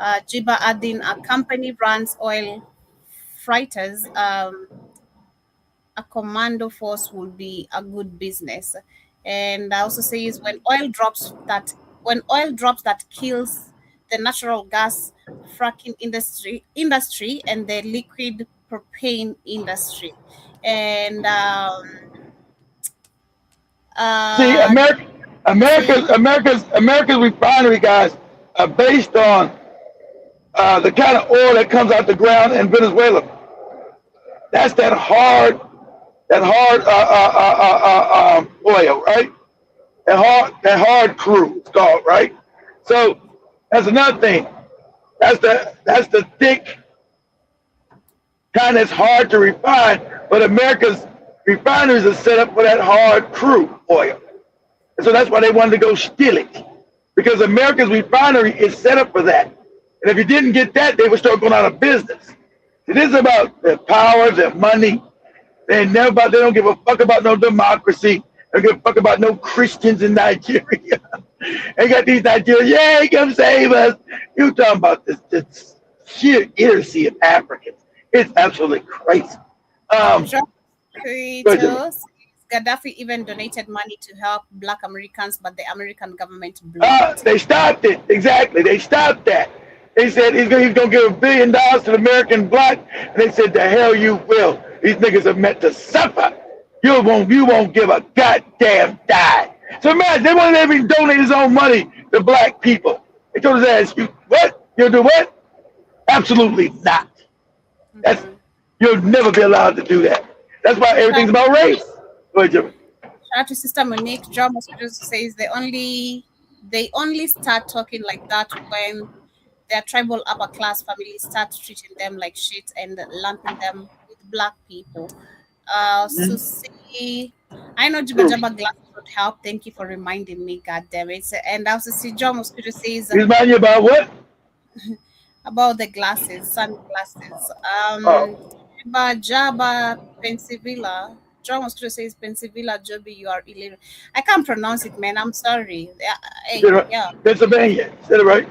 Jiba adding a company runs oil freighters. A commando force will be a good business. And I also says when oil drops that kills the natural gas fracking industry and the liquid propane industry. And see, America's refinery guys are based on the kind of oil that comes out the ground in Venezuela. That's that hard oil, right? That hard crude, it's called, right? So that's another thing. That's the thick kind that's hard to refine, but America's refineries are set up for that hard crude oil. And so that's why they wanted to go steal it, because America's refinery is set up for that. And if you didn't get that, they would start going out of business. It is about their power, their money. They don't give a fuck about no democracy. They don't give a fuck about no Christians in Nigeria. They got these Nigerians, yeah, come save us. You talking about this sheer idiocy of Africans. It's absolutely crazy. Gaddafi even donated money to help Black Americans, but the American government blocked it. They stopped it. Exactly. They stopped that. They said he's going to give $1 billion to the American black. And they said, the hell you will. These niggas are meant to suffer. You won't give a goddamn dime. So imagine, they won't even donate his own money to black people. They told his ass, you what? You'll do what? Absolutely not. You'll never be allowed to do that. That's why everything's about race. Go ahead, Jimmy. Shout out to Sister Monique. John Mosquito says they only start talking like that when their tribal upper class families start treating them like shit and lumping them with black people. So see, I know Jibba Jabba glasses would help. Thank you for reminding me. God damn it! And I also see John Mosquito says. Remind you about what? About the glasses, sunglasses. Jabba Pennsylvania. John Mosquito says Pennsylvania, Joby, you are illiterate. I can't pronounce it, man. I'm sorry. Yeah. Pennsylvania. Is that right?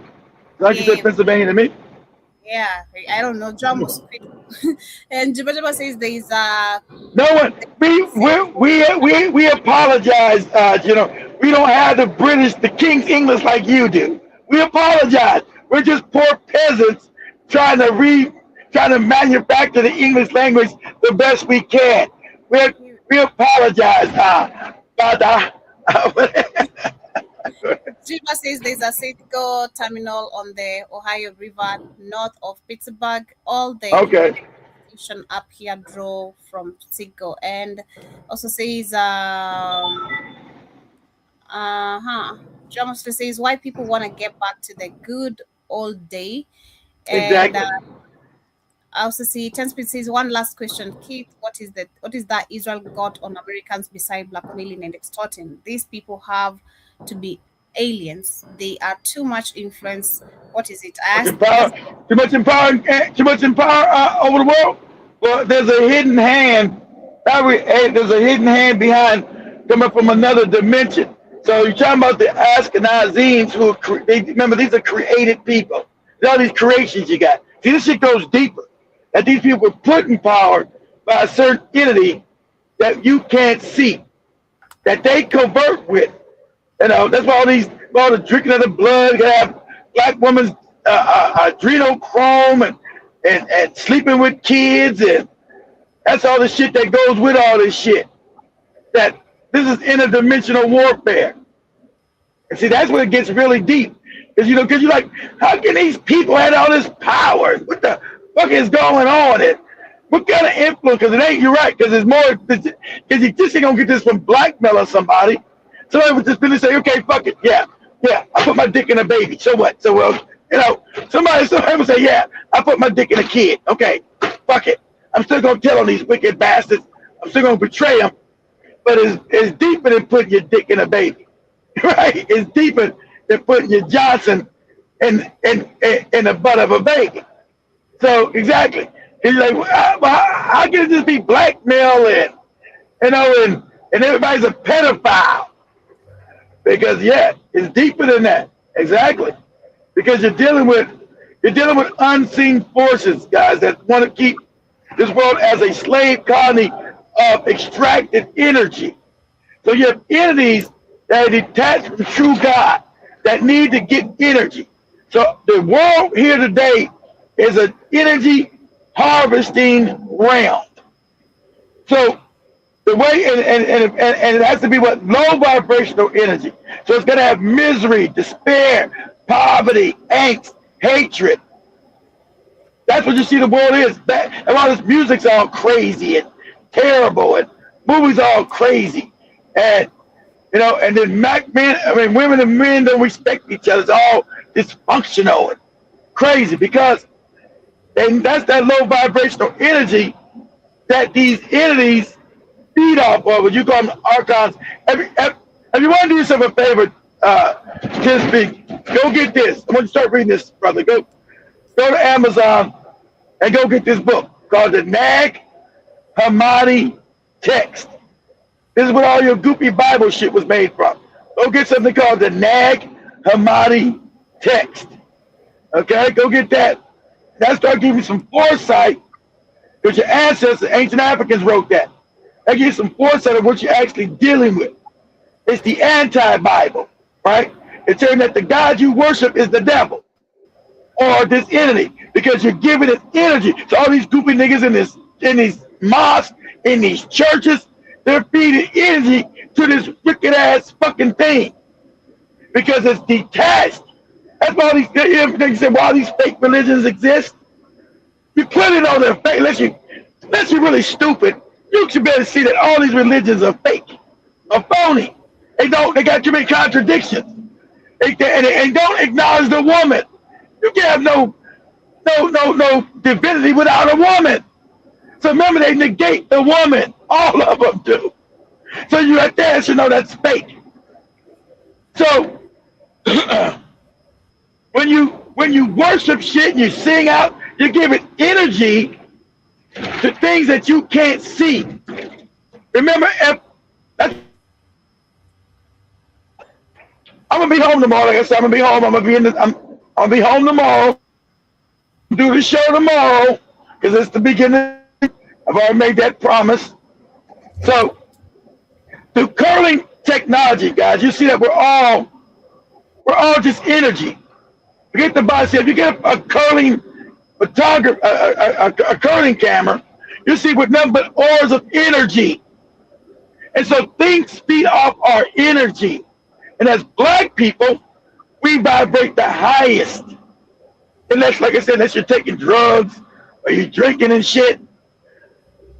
Like you said Pennsylvania to me? Yeah, I don't know. John Mosquito. And Jibba Jabba says there is no one. We apologize. We don't have the King's English like you do. We apologize. We're just poor peasants trying to manufacture the English language the best we can. We apologize. Jiba says there's a Citgo terminal on the Ohio River north of Pittsburgh. All the station up here draw from Citgo, and also says John says why people want to get back to the good old day. And, exactly. I also see 10 Speed says one last question, Keith. What is that Israel got on Americans beside blackmailing and extorting? These people have to be aliens. They are too much influence. What is it? Too much power over the world. Well, there's a hidden hand. There's a hidden hand behind coming from another dimension. So you're talking about the Ashkenazim, remember these are created people. There's all these creations you got. See, this shit goes deeper. That these people were put in power by a certain entity that you can't see, that they convert with. That's why all the drinking of the blood, you have black women's adrenochrome and sleeping with kids, and that's all the shit that goes with all this shit. That this is interdimensional warfare. And see, that's where it gets really deep. Because you're like, how can these people have all this power? What the fuck is going on? And what kind of influence? Because it ain't, you're right, because it's more, because you just ain't gonna get this from blackmail or somebody. Somebody would just gonna say, okay, fuck it, yeah, I put my dick in a baby. So what? So somebody would say, yeah, I put my dick in a kid. Okay, fuck it. I'm still gonna tell on these wicked bastards. I'm still gonna betray them. But it's deeper than putting your dick in a baby, right? It's deeper than putting your Johnson in the butt of a baby. So exactly, he's like, how can it just be blackmail and everybody's a pedophile? Because yeah, it's deeper than that. Exactly. Because you're dealing with unseen forces, guys, that want to keep this world as a slave colony of extracted energy. So you have entities that are detached from true God that need to get energy. So the world here today is an energy harvesting realm. So the way, and it has to be what? Low vibrational energy. So it's going to have misery, despair, poverty, angst, hatred. That's what you see the world is. And all this music's all crazy and terrible, and movies all crazy. And, you know, and then women and men don't respect each other. It's all dysfunctional and crazy because that's that low vibrational energy that these entities feed off of. You call them archons. If you want to do yourself a favor, go get this. I want you to start reading this, brother. Go to Amazon and go get this book called the Nag Hammadi Text. This is where all your goopy Bible shit was made from. Go get something called the Nag Hammadi Text. Okay, go get that. That start giving you some foresight because your ancestors, ancient Africans, wrote that. That gives you some foresight of what you're actually dealing with. It's the anti-Bible, right? It's saying that the God you worship is the devil or this entity because you're giving it energy. So all these goopy niggas in these mosques, in these churches, they're feeding energy to this wicked ass fucking thing because it's detached. That's why these niggas say why these fake religions exist. You clearly know they're fake unless you're really stupid. You should be able to see that all these religions are fake, are phony. They got too many contradictions. They don't acknowledge the woman. You can't have no divinity without a woman. So remember, they negate the woman. All of them do. So you right there should know that's fake. So when you worship shit and you sing out, you give it energy to things that you can't see. Remember, I'm gonna be home tomorrow. Like I said, I'm gonna be home. I'm gonna be home tomorrow. Do the show tomorrow because it's the beginning. I've already made that promise. So, through curling technology, guys, you see that we're all just energy. Forget the body. If you get a curling photographer, a curling camera, you see with nothing but ores of energy. And so things feed off our energy. And as black people, we vibrate the highest. Unless, like I said, unless you're taking drugs or you're drinking and shit.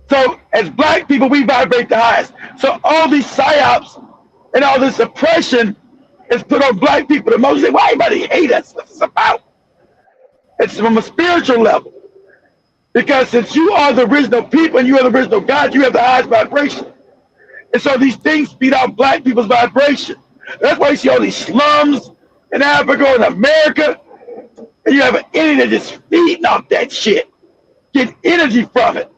So as black people, we vibrate the highest. So all these psyops and all this oppression is put on black people the most. Why everybody hate us? What's this about? It's from a spiritual level. Because since you are the original people and you are the original God, you have the highest vibration. And so these things feed off black people's vibration. That's why you see all these slums in Africa and America. And you have an entity that's just feeding off that shit. Get energy from it.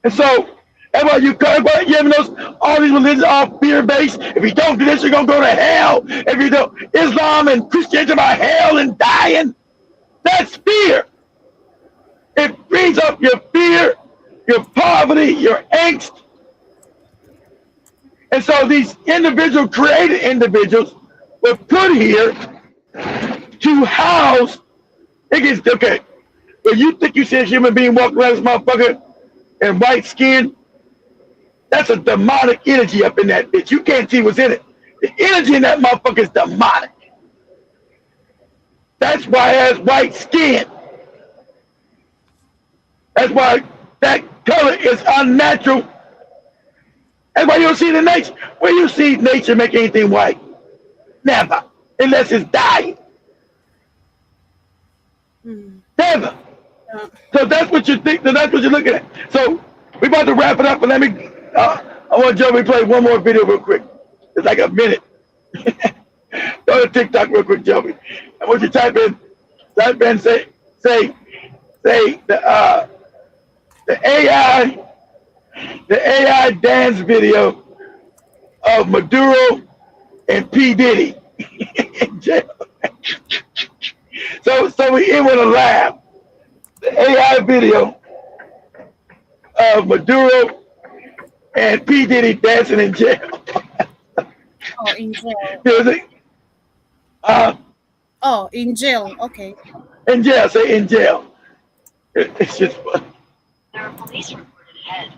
And so, that's why you ever notice all these religions are fear-based. If you don't do this, you're going to go to hell. If you don't, Islam and Christianity about hell and dying. That's fear. It brings up your fear, your poverty, your angst. And so these created individuals were put here to house. Okay, when you think you see a human being walking around this motherfucker in white skin, that's a demonic energy up in that bitch. You can't see what's in it. The energy in that motherfucker is demonic. That's why it has white skin. That's why that color is unnatural. That's why you don't see it in nature. Where you see nature make anything white? Never. Unless it's dying. Never. So that's what you think, that's what you're looking at. So we're about to wrap it up, but let me, I want Joey to play one more video real quick. It's like a minute. Go to TikTok real quick, Joey. I want you to type in, say the AI dance video of Maduro and P. Diddy in jail. So we in with a laugh. The AI video of Maduro and P. Diddy dancing in jail. Oh, in jail. Music. Oh, in jail. Okay. In jail. Say in jail. It's just funny. There are police reported ahead.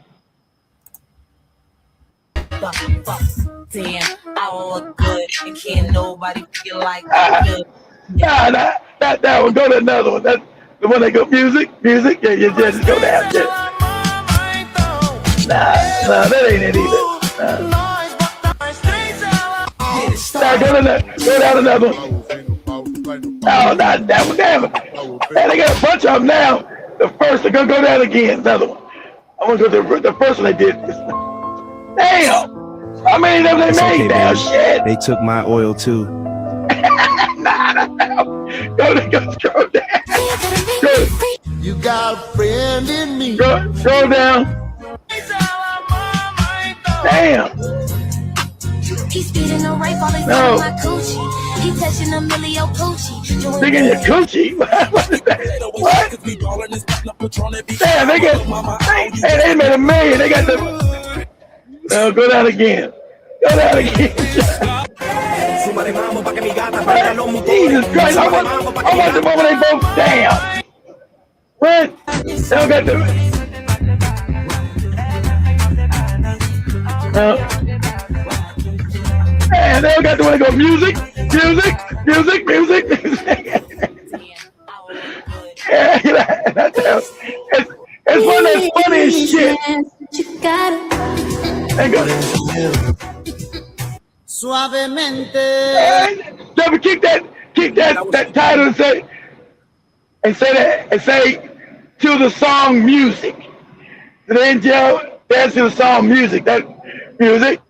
Damn, I look good and can't nobody feel like good. Nah, that one. Go to another one. That's the one that go music. Yeah, just go down. Yeah. Nah, that ain't it either. Nah, go down another one. Oh, not that one. Damn it. Man, they got a bunch of them now. The first, they're gonna go down again. Another one. I want to go to the first one they did. Damn. How many of them they made now? Shit. They took my oil too. Nah. Go down. Go. You got a friend in me. Go down. Damn. He's speeding the right while No. my coochie. He touching a millio coochie. Digging your coochie? What is that? What? Damn, they made $1 million. They got the. No, go down again. Go down again. Jesus Christ! I want the moment they both down. What? They don't got the. Man, they don't got the one that go music. Yeah, it's one that's funny as shit. Suavemente. Never kick that title and say to the song music. Then Joe dance to the song music. That music.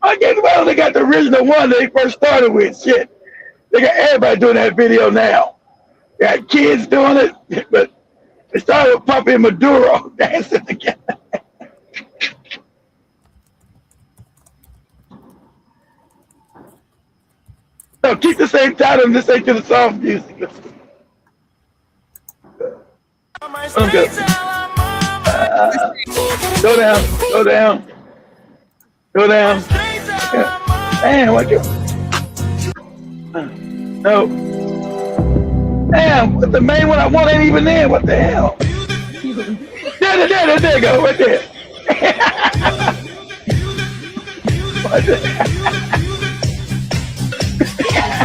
I guess well they got the original one they first started with. Shit. They got everybody doing that video now. They got kids doing it, but they started with Puppy and Maduro dancing together. No, keep the same title and just say to the song music. Okay. Go down. Damn, what you? No. Damn, what the main one I want ain't even there. What the hell? There you go, right there. What the?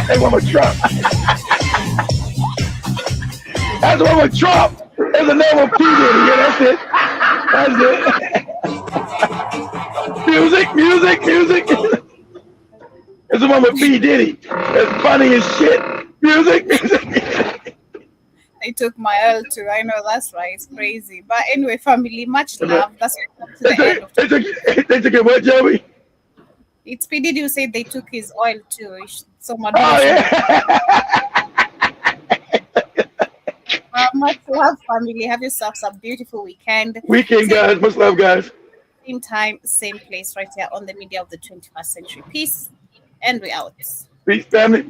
They want with Trump. That's the one with Trump. There's a name of P. Diddy. Yeah, that's it. Music. There's the one with P. Diddy. It's funny as shit. Music. They took my L too. I know that's right. It's crazy. But anyway, family, much love. That's the end of They took it what, Joey? It's P. Diddy who said they took his oil too. Someone. Oh, yeah. Much love, family. Have yourselves a beautiful weekend. Guys. Much love, guys. Same time, same place, right here on the media of the 21st century. Peace, and we out. Peace, family.